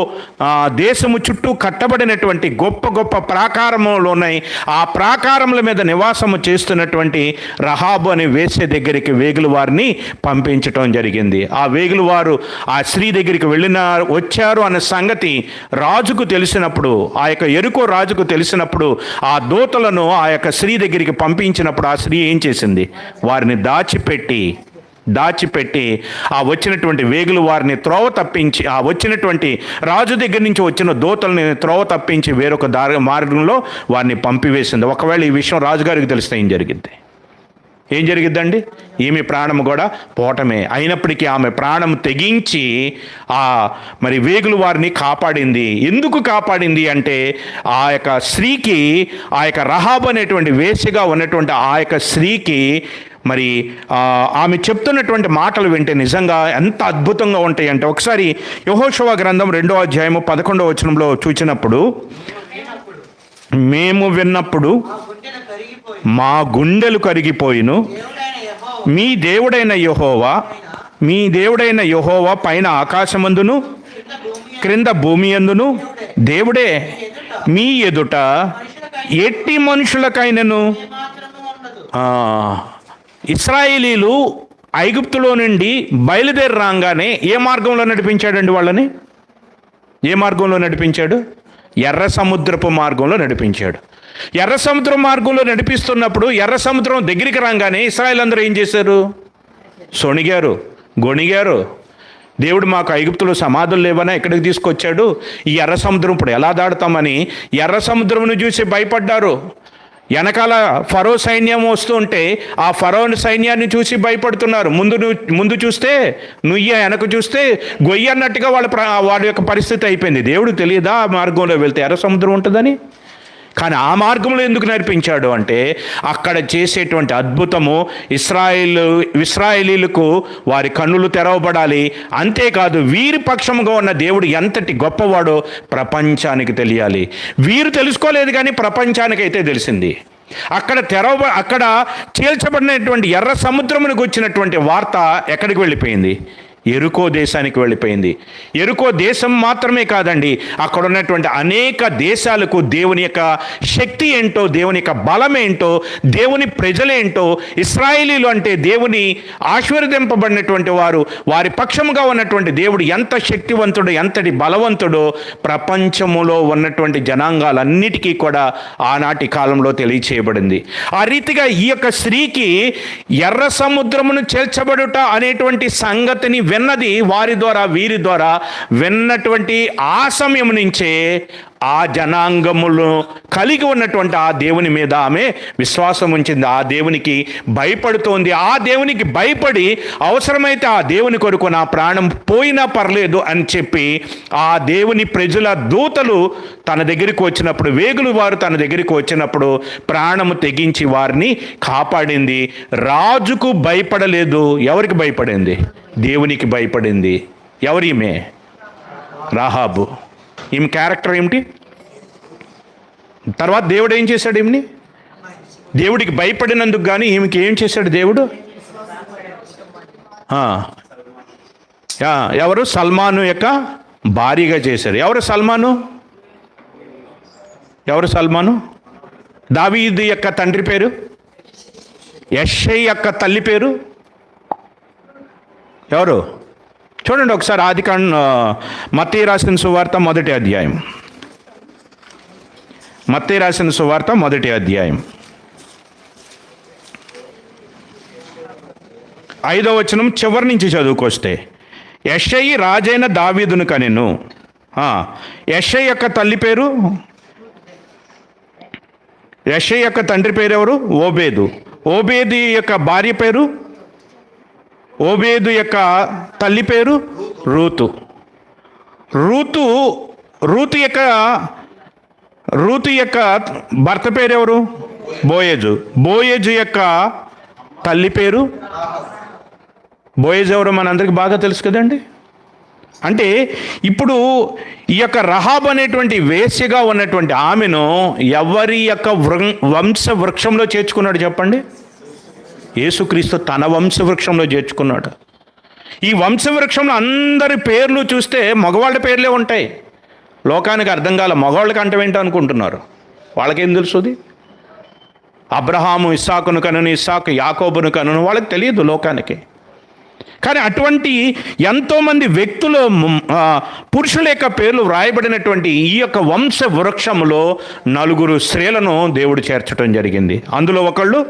దేశము చుట్టూ కట్టబడినటువంటి గొప్ప గొప్ప ప్రాకారములు ఉన్నాయి. ఆ ప్రాకారముల మీద నివాసము చేస్తున్నటువంటి రహాబు అనే వేశ్య దగ్గరికి వేగులు వారిని పంపించటం జరిగింది. ఆ వేగులు వారు ఆ స్త్రీ దగ్గరికి వచ్చారు అనే సంగతి రాజుకు తెలిసినప్పుడు, ఆ యొక్క యెరికో రాజుకు తెలిసినప్పుడు ఆ దూతలను ఆ యొక్క స్త్రీ దగ్గరికి పంపించినప్పుడు ఆ స్త్రీ ఏం చేసింది? వారిని దాచిపెట్టి దాచిపెట్టి ఆ వచ్చినటువంటి వేగులు వారిని త్రోవ తప్పించి, ఆ వచ్చినటువంటి రాజు దగ్గర నుంచి వచ్చిన దూతల్ని త్రోవ తప్పించి వేరొక మార్గంలో వారిని పంపివేసింది. ఒకవేళ ఈ విషయం రాజుగారికి తెలిస్తే ఏం జరిగిద్దండి? ఈమె ప్రాణం కూడా పోవటమే. అయినప్పటికీ ఆమె ప్రాణం తెగించి మరి వేగులు వారిని కాపాడింది. ఎందుకు కాపాడింది అంటే ఆ యొక్క స్త్రీకి, ఆ యొక్క రహాబు అనేటువంటి వేశ్యగా ఉన్నటువంటి ఆ యొక్క స్త్రీకి మరి ఆమె చెప్తున్నటువంటి మాటలు వింటే నిజంగా ఎంత అద్భుతంగా ఉంటాయి అంటే, ఒకసారి యెహోషువ గ్రంథం 2వ అధ్యాయము 11వ వచనంలో చూసినప్పుడు, మేము విన్నప్పుడు మా గుండెలు కరిగిపోయిను, మీ దేవుడైన యెహోవా పైన ఆకాశమందును క్రింద భూమి యందును దేవుడే మీ ఎదుట ఎట్టి మనుషులకైనను. ఇశ్రాయేలీలు ఐగుప్తులో నుండి బయలుదేరి రాగానే ఏ మార్గంలో నడిపించాడండి వాళ్ళని? ఏ మార్గంలో నడిపించాడు? ఎర్ర సముద్రపు మార్గంలో నడిపించాడు. ఎర్ర సముద్రం మార్గంలో నడిపిస్తున్నప్పుడు ఎర్ర సముద్రం దగ్గరికి రాగానే ఇశ్రాయేలు అందరూ ఏం చేశారు? సొణిగారు, గొణిగారు. దేవుడు మాకు ఐగుప్తులో సమాధులు లేవనా ఎక్కడికి తీసుకొచ్చాడు, ఈ ఎర్ర సముద్రం ఇప్పుడు ఎలా దాడుతామని ఎర్ర సముద్రమును చూసి భయపడ్డారు. వెనకాల ఫరో సైన్యం వస్తుంటే ఆ ఫరోని సైన్యాన్ని చూసి భయపడుతున్నారు. ముందు చూస్తే నుయ్య, వెనక చూస్తే గొయ్య అన్నట్టుగా వాళ్ళ యొక్క పరిస్థితి అయిపోయింది. దేవుడు తెలియదా ఆ మార్గంలో వెళ్తే ఎర్ర సముద్రం ఉంటుందని? కానీ ఆ మార్గంలో ఎందుకు నడిపించాడు అంటే అక్కడ చేసేటువంటి అద్భుతము ఇశ్రాయేలీలకు వారి కన్నులు తెరవబడాలి. అంతేకాదు వీరి పక్షముగా ఉన్న దేవుడు ఎంతటి గొప్పవాడో ప్రపంచానికి తెలియాలి. వీరు తెలుసుకోలేదు కానీ ప్రపంచానికైతే తెలిసింది. అక్కడ చీల్చబడినటువంటి ఎర్ర సముద్రమునికి వచ్చినటువంటి వార్త ఎక్కడికి వెళ్ళిపోయింది? ఎరుకో దేశానికి వెళ్ళిపోయింది. ఎరుకో దేశం మాత్రమే కాదండి, అక్కడ ఉన్నటువంటి అనేక దేశాలకు దేవుని యొక్క శక్తి ఏంటో, దేవుని యొక్క బలం ఏంటో, దేవుని ప్రజలేంటో, ఇశ్రాయేలీలు అంటే దేవుని ఆశీర్వదింపబడినటువంటి వారు, వారి పక్షముగా ఉన్నటువంటి దేవుడు ఎంత శక్తివంతుడు, ఎంతటి బలవంతుడో ప్రపంచములో ఉన్నటువంటి జనాంగాలన్నిటికీ కూడా ఆనాటి కాలంలో తెలియచేయబడింది. ఆ రీతిగా ఈ యొక్క స్త్రీకి ఎర్ర సముద్రమును చేల్చబడుట అనేటువంటి సంగతిని విన్నది వారి ద్వారా, వీరి ద్వారా విన్నటువంటి ఆ సమయం నుంచే ఆ జనాంగములు కలిగి ఉన్నటువంటి ఆ దేవుని మీద ఆమె విశ్వాసం ఉంచింది. ఆ దేవునికి భయపడుతోంది. ఆ దేవునికి భయపడి అవసరమైతే ఆ దేవుని కొరకు నా ప్రాణం పోయినా పర్లేదు అని చెప్పి ఆ దేవుని ప్రజల దూతలు తన దగ్గరికి వచ్చినప్పుడు, వేగులు వారు తన దగ్గరికి వచ్చినప్పుడు ప్రాణము తెగించి వారిని కాపాడింది. రాజుకు భయపడలేదు. ఎవరికి భయపడింది? దేవునికి భయపడింది. ఎవరిమే? రాహాబు. ఈమె క్యారెక్టర్ ఏమిటి? తర్వాత దేవుడు ఏం చేశాడు? ఈమెని దేవుడికి భయపడినందుకు కానీ ఈమెకి ఏం చేశాడు దేవుడు? ఎవరు? సల్మాను యొక్క భార్యగా చేశారు. ఎవరు సల్మాను? దావీదు యొక్క తండ్రి పేరు? యెష్షై యొక్క తల్లి పేరు ఎవరు? చూడండి ఒకసారి మత్తయి రాసిన సువార్త 1వ అధ్యాయం. మత్తయి రాసిన సువార్త 1వ అధ్యాయం 5వ వచనం చివరి నుంచి చదువుకొస్తే, యెష్షై రాజైన దావీదును కనెను. యెష్షై యొక్క తల్లి పేరు, యెష్షై యొక్క తండ్రి పేరు ఎవరు? ఓబేదు. ఓబేదు యొక్క భార్య పేరు, ఓబేదు యొక్క తల్లి పేరు రూతు. రూతు యొక్క భర్త పేరు ఎవరు? బోయేజు. బోయేజు యొక్క తల్లి పేరు, బోయేజు ఎవరు మనందరికీ బాగా తెలుసు కదండి. అంటే ఇప్పుడు ఈ యొక్క రహాబ్ అనేటువంటి వేశ్యగా ఉన్నటువంటి ఆమెను ఎవరి యొక్క వంశ వృక్షంలో చేర్చుకున్నాడు చెప్పండి? యేసుక్రీస్తు తన వంశవృక్షంలో చేర్చుకున్నాడు. ఈ వంశవృక్షంలో అందరి పేర్లు చూస్తే మగవాళ్ళ పేర్లే ఉంటాయి. లోకానికి అర్థం కాల, మగవాళ్ళకి అంటవేంటో అనుకుంటున్నారు. వాళ్ళకేం తెలుస్తుంది? అబ్రహాము ఇస్సాకును కనును, ఇస్సాకు యాకోబును కనును, వాళ్ళకి తెలియదు లోకానికి. కానీ అటువంటి ఎంతోమంది వ్యక్తులు, పురుషుల యొక్క పేర్లు వ్రాయబడినటువంటి ఈ యొక్క వంశ వృక్షములో 4 స్త్రీలను దేవుడు చేర్చడం జరిగింది. అందులో ఒకళ్ళు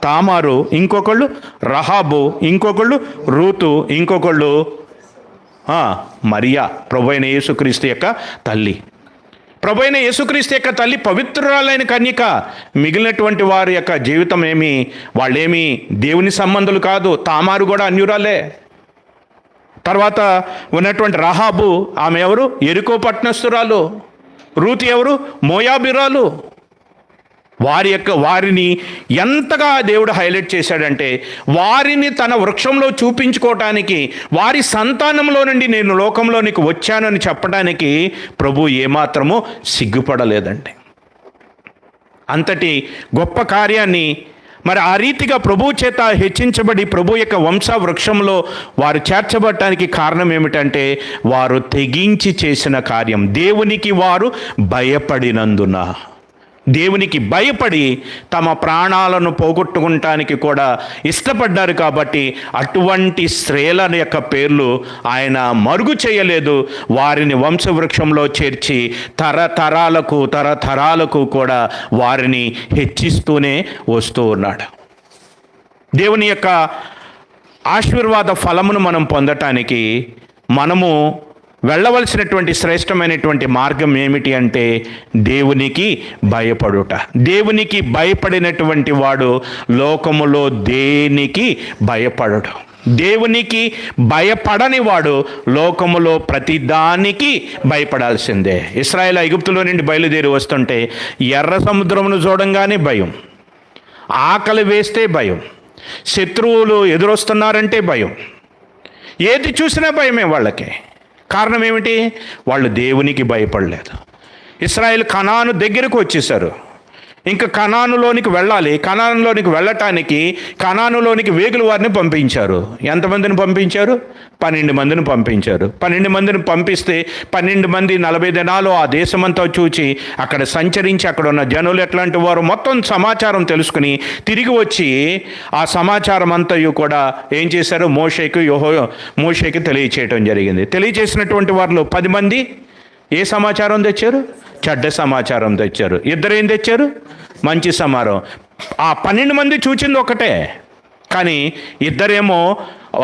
తామారు, ఇంకొకళ్ళు రహాబు, ఇంకొకళ్ళు రూతు, ఇంకొకళ్ళు మరియా, ప్రభువైన యేసుక్రీస్తు యొక్క తల్లి. ప్రభువైన యేసుక్రీస్తు యొక్క తల్లి పవిత్రురాలైన కన్యక. మిగిలినటువంటి వారి యొక్క జీవితం వాళ్ళేమి దేవుని సంబంధులు కాదు. తామారు కూడా అన్యురాలే. తర్వాత ఉన్నటువంటి రహాబు, ఆమె ఎవరు? యెరికో పట్టణస్థురాలు. రూతు ఎవరు? మోయాబిరాలు. వారిని ఎంతగా దేవుడు హైలైట్ చేశాడంటే, వారిని తన వృక్షంలో చూపించుకోవటానికి, వారి సంతానంలో నుండి నేను లోకంలోనికి వచ్చానని చెప్పడానికి ప్రభు ఏమాత్రమూ సిగ్గుపడలేదండి. అంతటి గొప్ప కార్యాన్ని మరి ఆ రీతిగా ప్రభు చేత హెచ్చించబడి ప్రభు యొక్క వంశ వృక్షంలో వారు చేర్చబడటానికి కారణం ఏమిటంటే, వారు తెగించి చేసిన కార్యం. దేవునికి వారు భయపడినందున, దేవునికి భయపడి తమ ప్రాణాలను పోగొట్టుకుంటానికి కూడా ఇష్టపడ్డారు. కాబట్టి అటువంటి స్త్రీల యొక్క పేర్లు ఆయన మరుగు చేయలేదు. వారిని వంశవృక్షంలో చేర్చి తరతరాలకు కూడా వారిని హెచ్చిస్తూనే వస్తూ ఉన్నాడు. దేవుని యొక్క ఆశీర్వాద ఫలమును మనం పొందటానికి మనము వెళ్ళవలసినటువంటి శ్రేష్టమైనటువంటి మార్గం ఏమిటి అంటే, దేవునికి భయపడుట. దేవునికి భయపడినటువంటి వాడు లోకములో దేనికి భయపడడు. దేవునికి భయపడని వాడు లోకములో ప్రతిదానికి భయపడాల్సిందే. ఇశ్రాయేలు ఐగుప్తులో నుండి బయలుదేరి వస్తుంటే ఎర్ర సముద్రమును చూడంగానే భయం, ఆకలి వేస్తే భయం, శత్రువులు ఎదురొస్తున్నారంటే భయం, ఏది చూసినా భయమే వాళ్ళకి. కారణం ఏమిటి? వాళ్ళు దేవునికి భయపడలేదు. ఇశ్రాయేలు కనాను దగ్గరకు వచ్చేసారు. ఇంకా కనానులోనికి వెళ్ళాలి. కనానులోనికి వెళ్ళటానికి కనానులోనికి వేగుల వారిని పంపించారు. ఎంతమందిని పంపించారు? 12 మందిని పంపించారు. 12 మందిని పంపిస్తే 12 మంది 40 దినాలు ఆ దేశమంతా చూచి అక్కడ సంచరించి అక్కడ ఉన్న జనులు ఎట్లాంటి వారు మొత్తం సమాచారం తెలుసుకుని తిరిగి వచ్చి ఆ సమాచారం అంతయు కూడా ఏం చేశారు? మోషేకి తెలియచేయటం జరిగింది. తెలియచేసినటువంటి వారిలో 10 మంది ఏ సమాచారం తెచ్చారు? చెడ్డ సమాచారం తెచ్చారు. 2 ఏం తెచ్చారు? మంచి సమాచారం. ఆ 12 మంది చూచింది ఒకటే, కానీ 2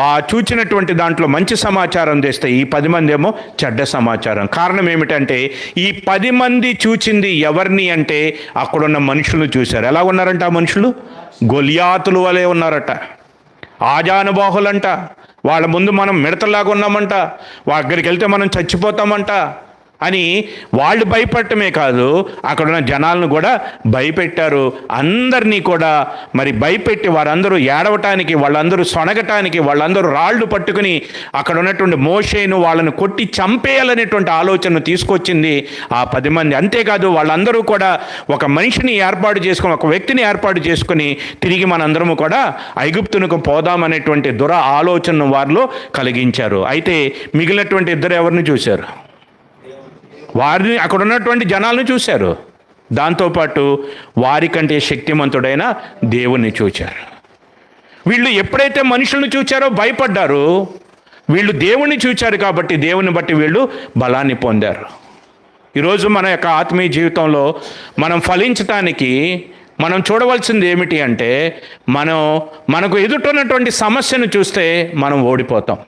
ఆ చూచినటువంటి దాంట్లో మంచి సమాచారం తెస్తే ఈ 10 మంది ఏమో చెడ్డ సమాచారం. కారణం ఏమిటంటే, ఈ 10 మంది చూచింది ఎవరిని అంటే అక్కడున్న మనుషులు చూశారు. ఎలా ఉన్నారంట ఆ మనుషులు? గొలియాతులు వలె ఉన్నారట, ఆజానుబాహులంట. వాళ్ళ ముందు మనం మిడతలాగా ఉన్నామంట, వాళ్ళ దగ్గరికి వెళ్తే మనం చచ్చిపోతామంట అని వాళ్ళు భయపడటమే కాదు, అక్కడున్న జనాలను కూడా భయపెట్టారు. అందరినీ కూడా మరి భయపెట్టి వారందరూ ఏడవటానికి, వాళ్ళందరూ సొనగటానికి, వాళ్ళందరూ రాళ్ళు పట్టుకుని అక్కడ ఉన్నటువంటి మోషేను వాళ్ళను కొట్టి చంపేయాలనేటువంటి ఆలోచన తీసుకొచ్చింది ఆ 10 మంది. అంతేకాదు వాళ్ళందరూ కూడా ఒక మనిషిని ఏర్పాటు చేసుకుని, ఒక వ్యక్తిని ఏర్పాటు చేసుకుని తిరిగి మనందరము కూడా ఐగుప్తునకు పోదామనేటువంటి ఆలోచనను వారిలో కలిగించారు. అయితే మిగిలినటువంటి 2 ఎవరిని చూశారు? వారిని, అక్కడ ఉన్నటువంటి జనాలను చూశారు. దాంతోపాటు వారికంటే శక్తిమంతుడైన దేవుణ్ణి చూచారు. వీళ్ళు ఎప్పుడైతే మనుషులను చూచారో భయపడ్డారు, వీళ్ళు దేవుణ్ణి చూచారు కాబట్టి దేవుని బట్టి వీళ్ళు బలాన్ని పొందారు. ఈరోజు మన యొక్క ఆత్మీయ జీవితంలో మనం ఫలించటానికి మనం చూడవలసింది ఏమిటి అంటే, మనకు ఎదుటున్నటువంటి సమస్యను చూస్తే మనం ఓడిపోతాం.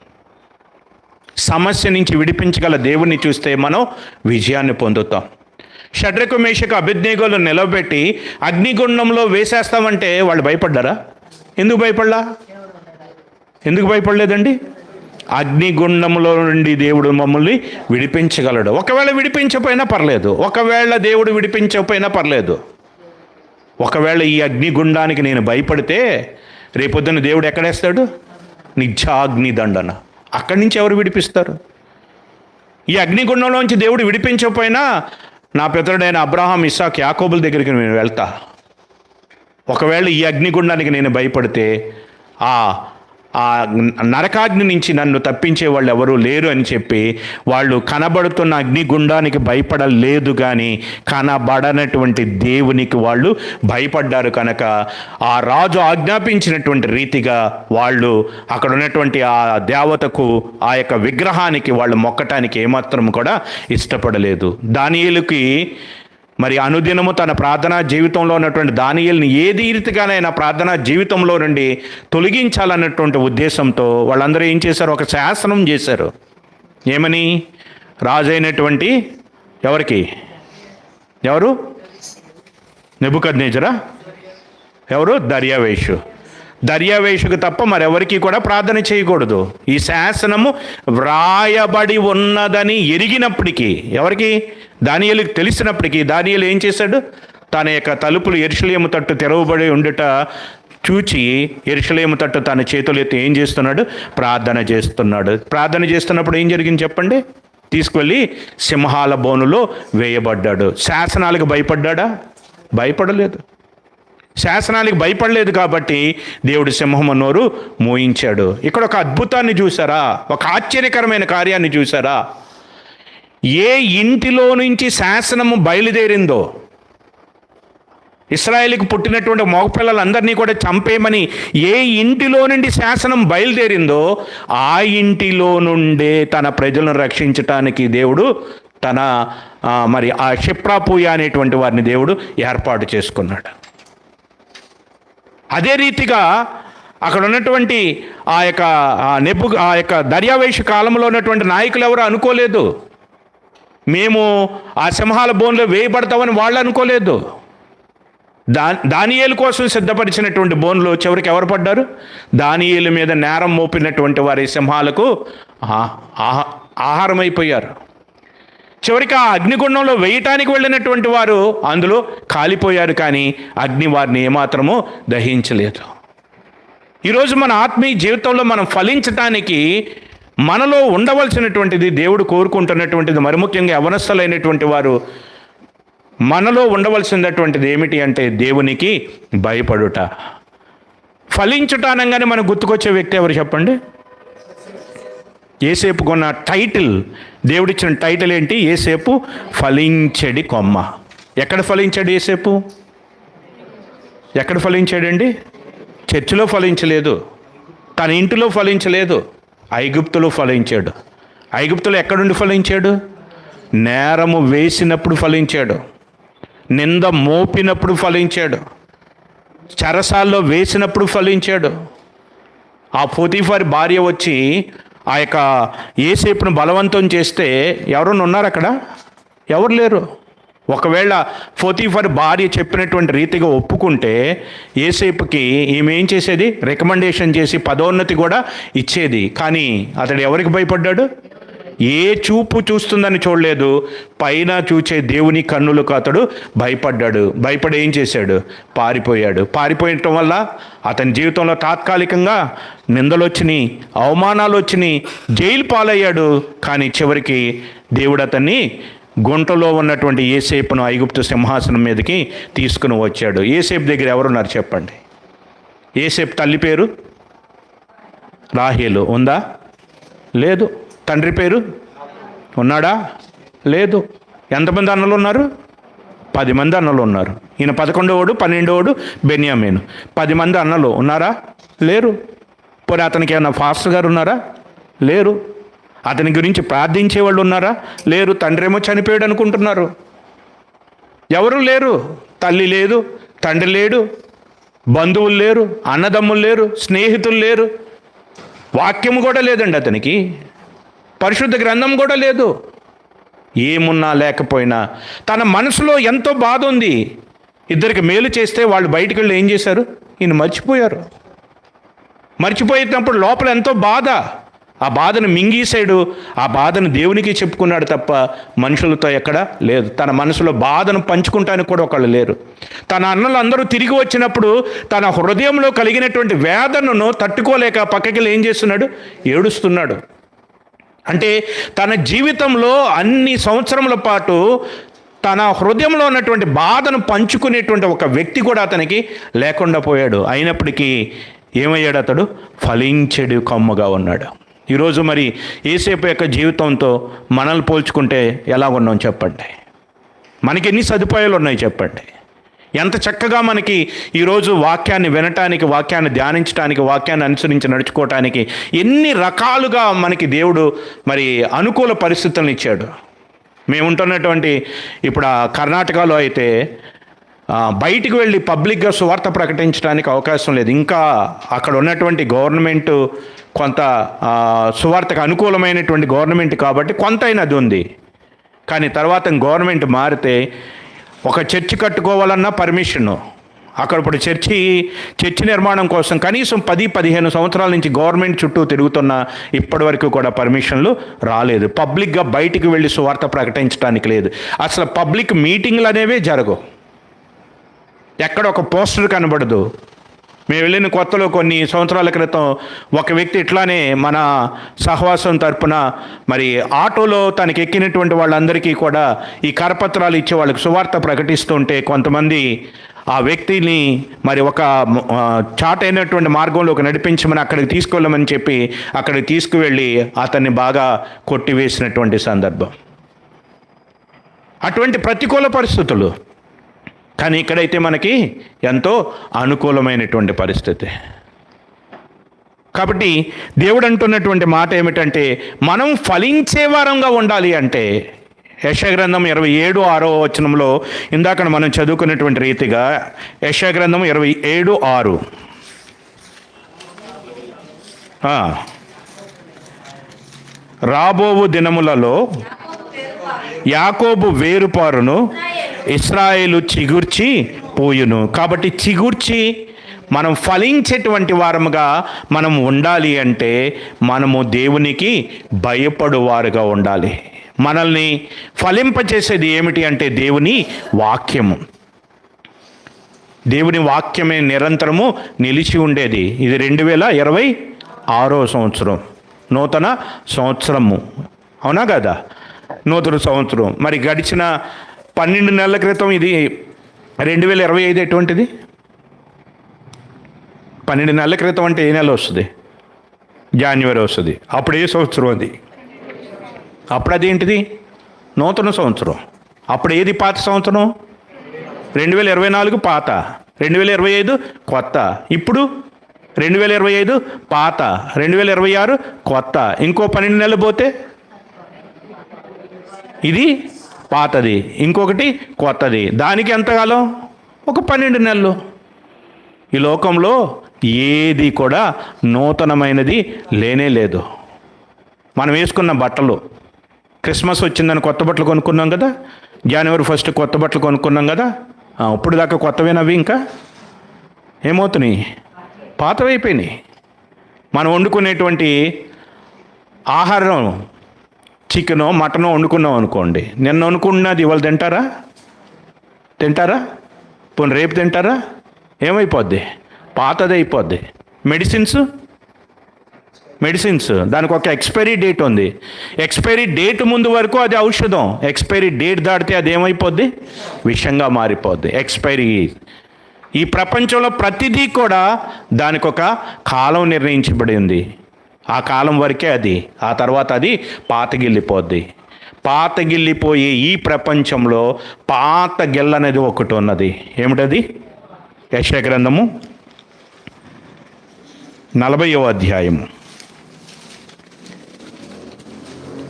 సమస్య నుంచి విడిపించగల దేవుణ్ణి చూస్తే మనం విజయాన్ని పొందుతాం. షడ్రకు మేషకు అబేద్నెగోలు నిలబెట్టి అగ్నిగుండంలో వేసేస్తామంటే వాళ్ళు భయపడ్డారా? ఎందుకు భయపడలేదండి? అగ్నిగుండంలో నుండి దేవుడు మమ్మల్ని విడిపించగలడు. ఒకవేళ విడిపించకపోయినా పర్లేదు, ఒకవేళ దేవుడు విడిపించకపోయినా పర్లేదు. ఒకవేళ ఈ అగ్నిగుండానికి నేను భయపడితే రేపొద్దున దేవుడు ఎక్కడేస్తాడు? నిత్యాగ్ని దండన. అక్కడి నుంచి ఎవరు విడిపిస్తారు? ఈ అగ్నిగుండంలోంచి దేవుడు విడిపించకపోయినా నా పితరుడైన అబ్రహాం, ఇస్సాకు, యాకోబుల దగ్గరికి నేను వెళ్తా. ఒకవేళ ఈ అగ్నిగుండానికి నేను భయపడితే ఆ నరకాగ్ని నుంచి నన్ను తప్పించే వాళ్ళు ఎవరూ లేరు అని చెప్పి వాళ్ళు కనబడుతున్న అగ్నిగుండానికి భయపడలేదు, కానీ కనబడనటువంటి దేవునికి వాళ్ళు భయపడ్డారు. కనుక ఆ రాజు ఆజ్ఞాపించినటువంటి రీతిగా వాళ్ళు అక్కడ ఉన్నటువంటి ఆ దేవతకు, ఆ యొక్క విగ్రహానికి వాళ్ళు మొక్కటానికి ఏమాత్రం కూడా ఇష్టపడలేదు. దానియేలుకి మరి అనుదినము తన ప్రార్థనా జీవితంలో ఉన్నటువంటి దానియేలుని ఏది రీతిగానైనా ప్రార్థనా జీవితంలో నుండి తొలగించాలన్నటువంటి ఉద్దేశంతో వాళ్ళందరూ ఏం చేశారు? ఒక శాసనం చేశారు. ఏమని? రాజైనటువంటి ఎవరు? నెబుకద్నెజరా? ఎవరు? దర్యావేషుకు తప్ప మరెవరికి కూడా ప్రార్థన చేయకూడదు. ఈ శాసనము వ్రాయబడి ఉన్నదని ఎరిగినప్పటికీ, ఎవరికి? దానియేలుకి తెలిసినప్పటికీ దానియేలు ఏం చేశాడు? తన యొక్క తలుపులు యెరూషలేము తట్టు తెరవబడి ఉండుట చూచి యెరూషలేము తట్టు తన చేతులు ఎత్తి ఏం చేస్తున్నాడు? ప్రార్థన చేస్తున్నాడు. ప్రార్థన చేస్తున్నప్పుడు ఏం జరిగింది చెప్పండి? తీసుకువెళ్ళి సింహాల బోనులో వేయబడ్డాడు. శాసనాలకు భయపడ్డా? భయపడలేదు. శాసనాలకు భయపడలేదు కాబట్టి దేవుడు సింహము నోరు మోయించాడు. ఇక్కడ ఒక అద్భుతాన్ని చూసారా? ఒక ఆశ్చర్యకరమైన కార్యాన్ని చూసారా? ఏ ఇంటిలో నుంచి శాసనము బయలుదేరిందో, ఇశ్రాయేలుకు పుట్టినటువంటి మగపిల్లలందరినీ కూడా చంపేయమని ఏ ఇంటిలో నుండి శాసనం బయలుదేరిందో ఆ ఇంటిలో నుండే తన ప్రజలను రక్షించటానికి దేవుడు మరి ఆ షిప్రాపూయ అనేటువంటి వారిని దేవుడు ఏర్పాటు చేసుకున్నాడు. అదే రీతిగా అక్కడ ఉన్నటువంటి ఆ యొక్క దర్యావేషు కాలంలో ఉన్నటువంటి నాయకులు ఎవరు అనుకోలేదు. మేము ఆ సింహాల బోన్లో వేయబడతామని వాళ్ళు అనుకోలేదు. దానియేలు కోసం సిద్ధపరిచినటువంటి బోన్లో చివరికి ఎవరు పడ్డారు? దానియేలు మీద నేరం మోపినటువంటి వారి సింహాలకు ఆహారమైపోయారు. చివరికి ఆ అగ్నిగుండంలో వేయటానికి వెళ్ళినటువంటి వారు అందులో కాలిపోయారు, కానీ అగ్ని వారిని ఏమాత్రమూ దహించలేదు. ఈరోజు మన ఆత్మీయ జీవితంలో మనం ఫలించటానికి మనలో ఉండవలసినటువంటిది, దేవుడు కోరుకుంటున్నటువంటిది, మరి ముఖ్యంగా యవనస్తులైనటువంటి వారు మనలో ఉండవలసినటువంటిది ఏమిటి అంటే దేవునికి భయపడుట. ఫలించుటానంగానే మనకు గుర్తుకొచ్చే వ్యక్తి ఎవరు చెప్పండి? యోసేపు కొన్న టైటిల్, దేవుడిచ్చిన టైటిల్ ఏంటి? యోసేపు ఫలించెడి కొమ్మ. ఎక్కడ ఫలించాడు యోసేపు? ఎక్కడ ఫలించాడండి? చర్చిలో ఫలించలేదు, తన ఇంటిలో ఫలించలేదు, ఐగుప్తులో ఫలించాడు. ఐగుప్తులో ఎక్కడుండి ఫలించాడు? నేరము వేసినప్పుడు ఫలించాడు, నింద మోపినప్పుడు ఫలించాడు, చెరసాల్లో వేసినప్పుడు ఫలించాడు. ఆ పోతీఫర్ భార్య వచ్చి ఆ యొక్క యోసేపును బలవంతం చేస్తే ఎవరన్నా ఉన్నారు అక్కడ? ఎవరు లేరు. ఒకవేళ పోతీఫర్ భార్య చెప్పినటువంటి రీతిగా ఒప్పుకుంటే యోసేపుకి ఈమె ఏం చేసేది? రికమెండేషన్ చేసి పదోన్నతి కూడా ఇచ్చేది. కానీ అతడు ఎవరికి భయపడ్డాడు? ఏ చూపు చూస్తుందని చూడలేదు, పైన చూచే దేవుని కన్నులకు అతడు భయపడ్డాడు. భయపడి ఏం చేశాడు? పారిపోయాడు. పారిపోయటం వల్ల అతని జీవితంలో తాత్కాలికంగా నిందలు వచ్చినాయి, అవమానాలు వచ్చినాయి, జైలు పాలయ్యాడు. కానీ చివరికి దేవుడు అతన్ని గుంటలో ఉన్నటువంటి యోసేపును ఐగుప్తు సింహాసనం మీదకి తీసుకుని వచ్చాడు. యోసేపు దగ్గర ఎవరున్నారు చెప్పండి? యోసేపు తల్లి పేరు రాహేలు ఉందా? లేదు. తండ్రి పేరు ఉన్నాడా? లేదు. ఎంతమంది అన్నలు ఉన్నారు? 10 మంది అన్నలు ఉన్నారు. ఈయన 11వ, 12వ బెన్యామీను. 10 మంది అన్నలు ఉన్నారా? లేరు. పోనీ అతనికి ఏమన్నా ఫాస్టర్ గారు ఉన్నారా? లేరు. అతని గురించి ప్రార్థించే వాళ్ళు ఉన్నారా? లేరు. తండ్రి ఏమో చనిపోయాడు అనుకుంటున్నారు. ఎవరు లేరు. తల్లి లేదు, తండ్రి లేడు, బంధువులు లేరు, అన్నదమ్ములు లేరు, స్నేహితులు లేరు, వాక్యము కూడా లేదండి అతనికి, పరిశుద్ధ గ్రంథం కూడా లేదు. ఏమున్నా లేకపోయినా తన మనసులో ఎంతో బాధ ఉంది. ఇద్దరికి మేలు చేస్తే వాళ్ళు బయటికి వెళ్ళి ఏం చేశారు? ఈయన మర్చిపోయారు. మర్చిపోయేటప్పుడు లోపల ఎంతో బాధ. ఆ బాధను మింగేశాడు. ఆ బాధను దేవునికి చెప్పుకున్నాడు తప్ప మనుషులతో ఎక్కడ లేదు. తన మనసులో బాధను పంచుకుంటానికి కూడా ఒకళ్ళు లేరు. తన అన్నలు అందరూ తిరిగి వచ్చినప్పుడు తన హృదయంలో కలిగినటువంటి వేదనను తట్టుకోలేక పక్కకి ఏం చేస్తున్నాడు? ఏడుస్తున్నాడు. అంటే తన జీవితంలో అన్ని సంవత్సరముల పాటు తన హృదయంలో ఉన్నటువంటి బాధను పంచుకునేటువంటి ఒక వ్యక్తి కూడా అతనికి లేకుండా పోయాడు. అయినప్పటికీ ఏమయ్యాడు? అతడు ఫలించెడు కొమ్మగా ఉన్నాడు. ఈరోజు మరి యోసేపు యొక్క జీవితంతో మనల్ని పోల్చుకుంటే ఎలా ఉన్నాం చెప్పండి? మనకి ఎన్ని సదుపాయాలు ఉన్నాయి చెప్పండి? ఎంత చక్కగా మనకి ఈరోజు వాక్యాన్ని వినటానికి, వాక్యాన్ని ధ్యానించడానికి, వాక్యాన్ని అనుసరించి నడుచుకోవటానికి ఎన్ని రకాలుగా మనకి దేవుడు మరి అనుకూల పరిస్థితులను ఇచ్చాడు. మేము ఉంటున్నటువంటి ఇప్పుడు ఆ కర్ణాటకలో అయితే బయటికి వెళ్ళి పబ్లిక్గా సువార్త ప్రకటించడానికి అవకాశం లేదు. ఇంకా అక్కడ ఉన్నటువంటి గవర్నమెంట్ కొంత సువార్తకు అనుకూలమైనటువంటి గవర్నమెంట్ కాబట్టి కొంత అయినది ఉంది. కానీ తర్వాత గవర్నమెంట్ మారితే ఒక చర్చి కట్టుకోవాలన్నా పర్మిషను. అక్కడ ఇప్పుడు చర్చి నిర్మాణం కోసం కనీసం 10-15 సంవత్సరాల నుంచి గవర్నమెంట్ చుట్టూ తిరుగుతున్న ఇప్పటి వరకు కూడా పర్మిషన్లు రాలేదు. పబ్లిక్గా బయటికి వెళ్ళి సువార్త ప్రకటించడానికి లేదు. అసలు పబ్లిక్ మీటింగ్లు అనేవే జరగవు. ఎక్కడ ఒక పోస్టర్ కనబడదు. మేము వెళ్ళిన కొత్తలో కొన్ని సంవత్సరాల క్రితం ఒక వ్యక్తి ఇట్లానే మన సహవాసం తరపున మరి ఆటోలో తనకి ఎక్కినటువంటి వాళ్ళందరికీ కూడా ఈ కరపత్రాలు ఇచ్చే వాళ్ళకి సువార్త ప్రకటిస్తుంటే కొంతమంది ఆ వ్యక్తిని మరి ఒక చాటైనటువంటి మార్గంలోకి నడిపించమని అక్కడికి తీసుకెళ్ళమని చెప్పి అక్కడికి తీసుకువెళ్ళి అతన్ని బాగా కొట్టివేసినటువంటి సందర్భం. అటువంటి ప్రతికూల పరిస్థితులు. కానీ ఇక్కడైతే మనకి ఎంతో అనుకూలమైనటువంటి పరిస్థితి. కాబట్టి దేవుడు అంటున్నటువంటి మాట ఏమిటంటే మనం ఫలించే వారంగా ఉండాలి అంటే యెషయా గ్రంథం 27:6 ఇందాక మనం చదువుకున్నటువంటి రీతిగా యెషయా గ్రంథం 27:6 రాబోవు దినములలో యాకోబు వేరుపారును ఇశ్రాయేలు చిగుర్చి పోయును. కాబట్టి చిగుర్చి మనం ఫలించేటువంటి వారముగా మనం ఉండాలి అంటే మనము దేవునికి భయపడువారుగా ఉండాలి. మనల్ని ఫలింపచేసేది ఏమిటి అంటే దేవుని వాక్యము. దేవుని వాక్యమే నిరంతరము నిలిచి ఉండేది. ఇది 2026 సంవత్సరం, నూతన సంవత్సరము, అవునా కదా? నూతన సంవత్సరం. మరి గడిచిన 12 నెలల క్రితం ఇది 2025 ఎటువంటిది? 12 నెలల క్రితం అంటే ఏ నెల వస్తుంది? జాన్యువరి వస్తుంది. అప్పుడు ఏ సంవత్సరం అది? అప్పుడు అదేంటిది? నూతన సంవత్సరం. అప్పుడు ఏది పాత సంవత్సరం? 2024 పాత, 2025 కొత్త. ఇప్పుడు 2025 పాత, 2026 కొత్త. ఇంకో 12 నెలలు పోతే ఇది పాతది, ఇంకొకటి కొత్తది. దానికి ఎంతకాలం? ఒక 12 నెలలు. ఈ లోకంలో ఏది కూడా నూతనమైనది లేనే లేదు. మనం వేసుకున్న బట్టలు, క్రిస్మస్ వచ్చిందని కొత్త బట్టలు కొనుక్కున్నాం కదా, జనవరి 1 కొత్త బట్టలు కొనుక్కున్నాం కదా, ఇప్పుడు దాకా కొత్తవేనవి ఇంకా ఏమవుతున్నాయి? పాతవైపోయినాయి. మనం వండుకునేటువంటి ఆహారం చికెనో మటనో వండుకున్నాం అనుకోండి, నిన్న వండుకున్నది ఇవాళ తింటారా? పోనీ రేపు తింటారా? ఏమైపోద్ది? పాతది అయిపోద్ది. మెడిసిన్స్ దానికి ఒక ఎక్స్పైరీ డేట్ ఉంది. ఎక్స్పైరీ డేట్ ముందు వరకు అది ఔషధం. ఎక్స్పైరీ డేట్ దాటితే అది ఏమైపోద్ది? విషంగా మారిపోద్ది. ఎక్స్పైరీ. ఈ ప్రపంచంలో ప్రతిదీ కూడా దానికి ఒక కాలం నిర్ణయించబడి ఉంది. ఆ కాలం వరకే అది, ఆ తర్వాత అది పాతగిల్లిపోద్ది. పాతగిల్లిపోయి ఈ ప్రపంచంలో పాత గిల్ల అనేది ఒకటి ఉన్నది. ఏమిటది? యెషయా గ్రంథము 40వ అధ్యాయము.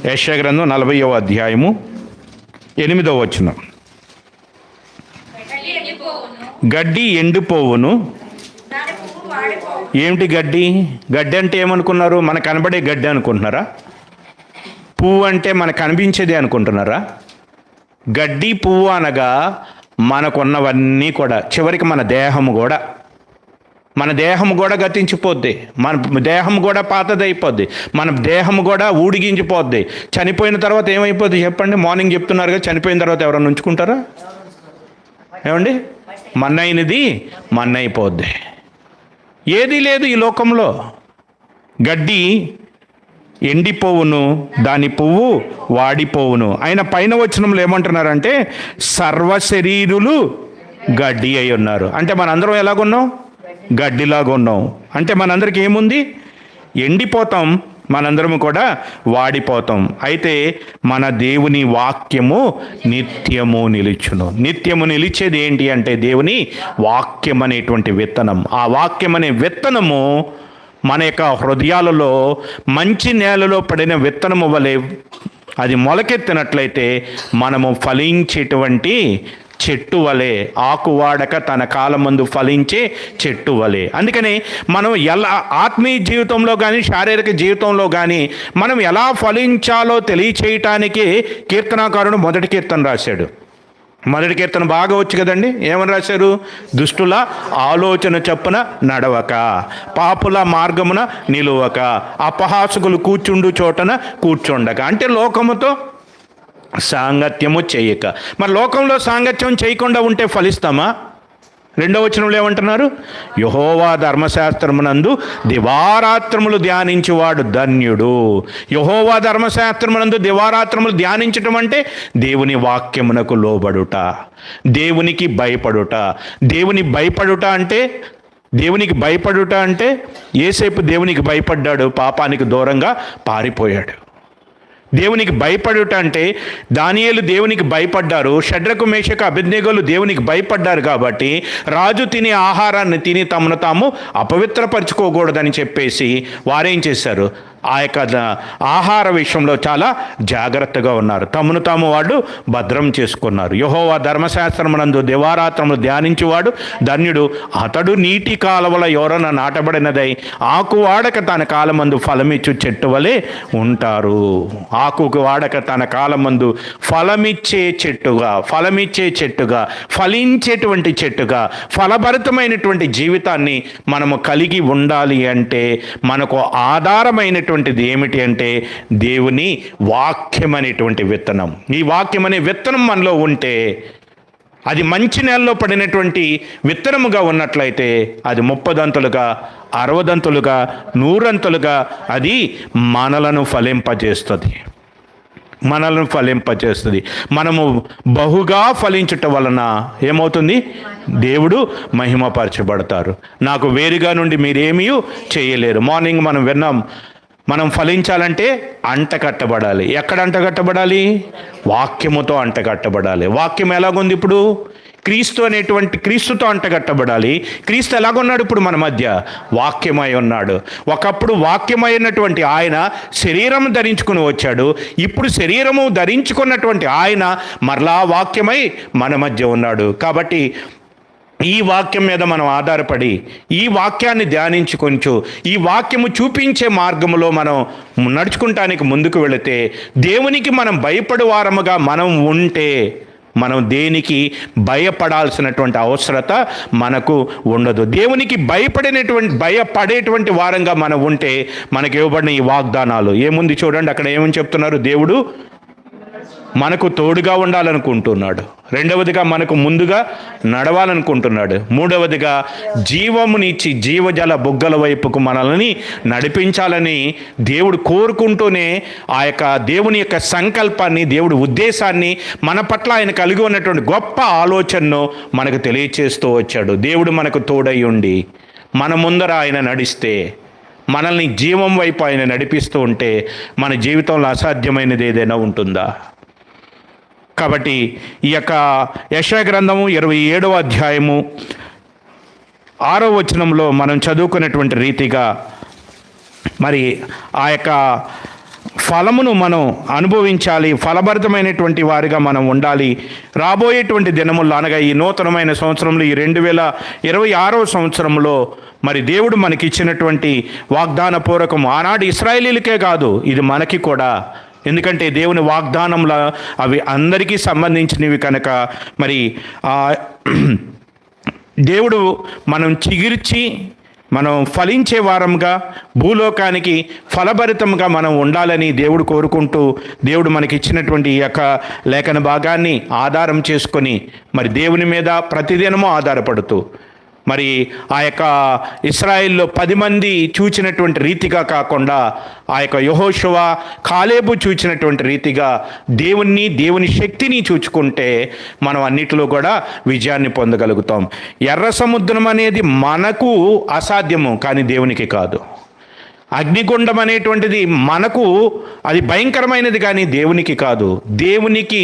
యెషయా గ్రంథం 40వ అధ్యాయము 8వ వచనం. గడ్డి ఎండిపోవును. ఏమిటి గడ్డి? గడ్డి అంటే ఏమనుకున్నారు? మనకు కనబడే గడ్డి అనుకుంటున్నారా? పువ్వు అంటే మనకు కనిపించేది అనుకుంటున్నారా? గడ్డి పువ్వు అనగా మనకున్నవన్నీ కూడా, చివరికి మన దేహము కూడా గతించిపోద్ది. మన దేహం కూడా పాతదైపోద్ది. మన దేహం కూడా ఊడిగించిపోద్ది. చనిపోయిన తర్వాత ఏమైపోద్ది చెప్పండి? మార్నింగ్ చెప్తున్నారుగా, చనిపోయిన తర్వాత ఎవరైనా ఉంచుకుంటారా? ఏమండి? మన్నైనది మన్నైపోద్ది. ఏదీ లేదు ఈ లోకంలో. గడ్డి ఎండిపోవును, దాని పువ్వు వాడిపోవును. ఆయన పైన వచనంలో ఏమంటున్నారంటే సర్వశరీరులు గడ్డి అయి ఉన్నారు. అంటే మనందరం ఎలాగున్నాం? గడ్డిలాగా ఉన్నాం. అంటే మనందరికి ఏముంది? ఎండిపోతాం, మనందరము కూడా వాడిపోతాం. అయితే మన దేవుని వాక్యము నిత్యము నిలుచును. నిత్యము నిలిచేది ఏంటి అంటే దేవుని వాక్యం అనేటువంటి విత్తనం. ఆ వాక్యం అనే విత్తనము మన యొక్క హృదయాలలో మంచి నేలలో పడిన విత్తనము వలె అది మొలకెత్తినట్లయితే మనము ఫలించేటువంటి చెట్టు వలె, ఆకు వాడక తన కాలమందు ఫలించే చెట్టు వలె. అందుకని మనం ఎలా ఆత్మీయ జీవితంలో కానీ శారీరక జీవితంలో కానీ మనం ఎలా ఫలించాలో తెలియచేయటానికి కీర్తనాకారుడు మొదటి కీర్తన రాశాడు. మొదటి కీర్తన బాగా వచ్చు కదండి. ఏమని రాశారు? దుష్టుల ఆలోచన చొప్పున నడవక, పాపుల మార్గమున నిలువక, అపహాసకులు కూర్చుండు చోటన కూర్చుండక. అంటే లోకముతో సాంగత్యము చేయక. మరి లోకంలో సాంగత్యం చేయకుండా ఉంటే ఫలిస్తామా? రెండవ వచనంలో ఏమంటున్నారు? యెహోవా ధర్మశాస్త్రమునందు దివారాత్రములు ధ్యానించువాడు ధన్యుడు. యెహోవా ధర్మశాస్త్రమునందు దివారాత్రములు ధ్యానించటం అంటే దేవుని వాక్యమునకు లోబడుట, దేవునికి భయపడుట. దేవునికి భయపడుట అంటే యేసేపు దేవునికి భయపడ్డాడు, పాపానికి దూరంగా పారిపోయాడు. దేవునికి భయపడుట అంటే దానియేలు దేవునికి భయపడ్డారు, షడ్రకు మేషకు అబేద్నెగోలు దేవునికి భయపడ్డారు. కాబట్టి రాజు తినే ఆహారాన్ని తిని తమను తాము అపవిత్రపరచుకోకూడదని చెప్పేసి వారేం చేశారు? ఆ యొక్క ఆహార విషయంలో చాలా జాగ్రత్తగా ఉన్నారు. తమను తాము వాళ్ళు భద్రం చేసుకున్నారు. యెహోవా ధర్మశాస్త్రమునందు దివారాత్రములు ధ్యానించువాడు ధన్యుడు. అతడు నీటి కాలవల ఎవరన నాటబడినదై ఆకు వాడక తన కాలమందు ఫలమిచ్చు చెట్టు వలె ఉంటారు. ఆకుకు వాడక తన కాలమందు ఫలమిచ్చే చెట్టుగా ఫలించేటువంటి చెట్టుగా ఫలభరితమైనటువంటి జీవితాన్ని మనము కలిగి ఉండాలి అంటే మనకు ఆధారమైనటువంటిది ఏమిటి అంటే దేవుని వాక్యం అనేటువంటి విత్తనం. ఈ వాక్యం అనే విత్తనం మనలో ఉంటే, అది మంచి నేలలో పడినటువంటి విత్తనముగా ఉన్నట్లయితే అది 30 దంతులుగా, 60 దంతులుగా, 100 దంతులుగా అది మనలను ఫలింపజేస్తుంది. మనము బహుగా ఫలించటం వలన ఏమవుతుంది? దేవుడు మహిమపరచబడతారు. నాకు వేరుగా నుండి మీరేమీ చేయలేరు. మార్నింగ్ మనం విన్నాం, మనం ఫలించాలంటే అంటకట్టబడాలి. ఎక్కడ అంటకట్టబడాలి? వాక్యముతో అంటకట్టబడాలి. వాక్యం ఎలాగుంది ఇప్పుడు? క్రీస్తుతో అంటగట్టబడాలి. క్రీస్తు ఎలాగున్నాడు ఇప్పుడు మన మధ్య? వాక్యమై ఉన్నాడు. ఒకప్పుడు వాక్యమైనటువంటి ఆయన శరీరం ధరించుకుని వచ్చాడు. ఇప్పుడు శరీరము ధరించుకున్నటువంటి ఆయన మరలా వాక్యమై మన మధ్య ఉన్నాడు. కాబట్టి ఈ వాక్యం మీద మనం ఆధారపడి ఈ వాక్యాన్ని ధ్యానించుకొంచు ఈ వాక్యము చూపించే మార్గములో మనం నడుచుకుంటానికి ముందుకు వెళితే, దేవునికి మనం భయపడు వారముగా మనం ఉంటే, మనం దేనికి భయపడాల్సినటువంటి అవసరత మనకు ఉండదు. దేవునికి భయపడేటువంటి వారంగా మనం ఉంటే మనకు ఇవ్వబడిన ఈ వాగ్దానాలు ఏముంది చూడండి. అక్కడ ఏమని చెప్తున్నారు? దేవుడు మనకు తోడుగా ఉండాలనుకుంటున్నాడు. రెండవదిగా మనకు ముందుగా నడవాలనుకుంటున్నాడు. మూడవదిగా జీవమునిచ్చి జీవజల బుగ్గల వైపుకు మనల్ని నడిపించాలని దేవుడు కోరుకుంటూనే ఆ యొక్క దేవుని యొక్క సంకల్పాన్ని, దేవుడి ఉద్దేశాన్ని మన పట్ల ఆయన కలిగి ఉన్నటువంటి గొప్ప ఆలోచనను మనకు తెలియచేస్తూ వచ్చాడు. దేవుడు మనకు తోడై ఉండి మన ముందర ఆయన నడిస్తే, మనల్ని జీవం వైపు ఆయన నడిపిస్తూ ఉంటే మన జీవితంలో అసాధ్యమైనది ఏదైనా ఉంటుందా? కాబట్టి ఈ యొక్క యెషయా గ్రంథము 27వ అధ్యాయము 6వ వచనంలో మనం చదువుకున్నటువంటి రీతిగా మరి ఆ యొక్క ఫలమును మనం అనుభవించాలి, ఫలభరితమైనటువంటి వారిగా మనం ఉండాలి. రాబోయేటువంటి దినముల్లో, అనగా ఈ నూతనమైన సంవత్సరంలో, ఈ 2026వ సంవత్సరంలో మరి దేవుడు మనకిచ్చినటువంటి వాగ్దానపూర్వకం ఆనాడు ఇశ్రాయేలీలకే కాదు, ఇది మనకి కూడా. ఎందుకంటే దేవుని వాగ్దానంలో అవి అందరికీ సంబంధించినవి కనుక మరి దేవుడు మనం చిగిర్చి మనం ఫలించే వారంగా భూలోకానికి ఫలభరితంగా మనం ఉండాలని దేవుడు కోరుకుంటూ, దేవుడు మనకి ఇచ్చినటువంటి ఈ యొక్క లేఖన భాగాన్ని ఆధారం చేసుకొని మరి దేవుని మీద ప్రతిదినము ఆధారపడుతూ, మరి ఆ యొక్క ఇశ్రాయేల్లో 10 మంది చూచినటువంటి రీతిగా కాకుండా ఆ యొక్క యెహోషువ, కాలేబు చూచినటువంటి రీతిగా దేవుని శక్తిని చూచుకుంటే మనం అన్నిటిలో కూడా విజయాన్ని పొందగలుగుతాం. ఎర్ర సముద్రం అనేది మనకు అసాధ్యము, కానీ దేవునికి కాదు. అగ్నిగుండం అనేటువంటిది మనకు అది భయంకరమైనది, కానీ దేవునికి కాదు. దేవునికి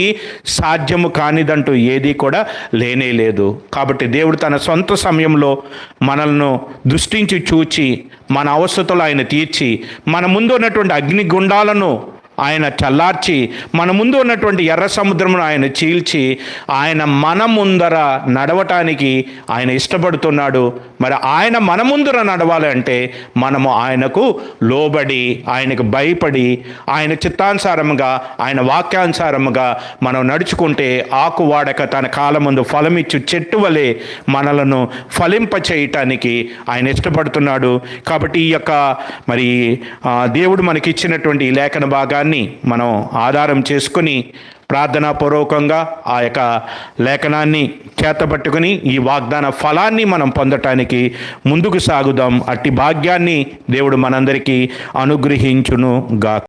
సాధ్యము కానిదంటూ ఏది కూడా లేనే లేదు. కాబట్టి దేవుడు తన సొంత సమయంలో మనల్ని దృష్టించి చూచి మన అవసరతలు ఆయన తీర్చి మన ముందు ఉన్నటువంటి అగ్నిగుండాలను ఆయన చల్లార్చి మన ముందు ఉన్నటువంటి ఎర్ర సముద్రమును ఆయన చీల్చి ఆయన మన ముందర నడవటానికి ఆయన ఇష్టపడుతున్నాడు. మరి ఆయన మన ముందర నడవాలి అంటే మనము ఆయనకు లోబడి, ఆయనకు భయపడి, ఆయన చిత్తానుసారముగా, ఆయన వాక్యానుసారముగా మనం నడుచుకుంటే ఆకు వాడక తన కాలం ముందు ఫలమిచ్చు చెట్టు వలె మనలను ఫలింప చేయటానికి ఆయన ఇష్టపడుతున్నాడు. కాబట్టి ఈ యొక్క మరి దేవుడు మనకి ఇచ్చినటువంటి ఈ లేఖన భాగాన్ని మనం ఆధారం చేసుకుని ప్రార్థనాపూర్వకంగా ఆ యొక్క లేఖనాన్ని చేతపట్టుకుని ఈ వాగ్దాన ఫలాన్ని మనం పొందటానికి ముందుకు సాగుదాం. అట్టి భాగ్యాన్ని దేవుడు మనందరికీ అనుగ్రహించును గాక.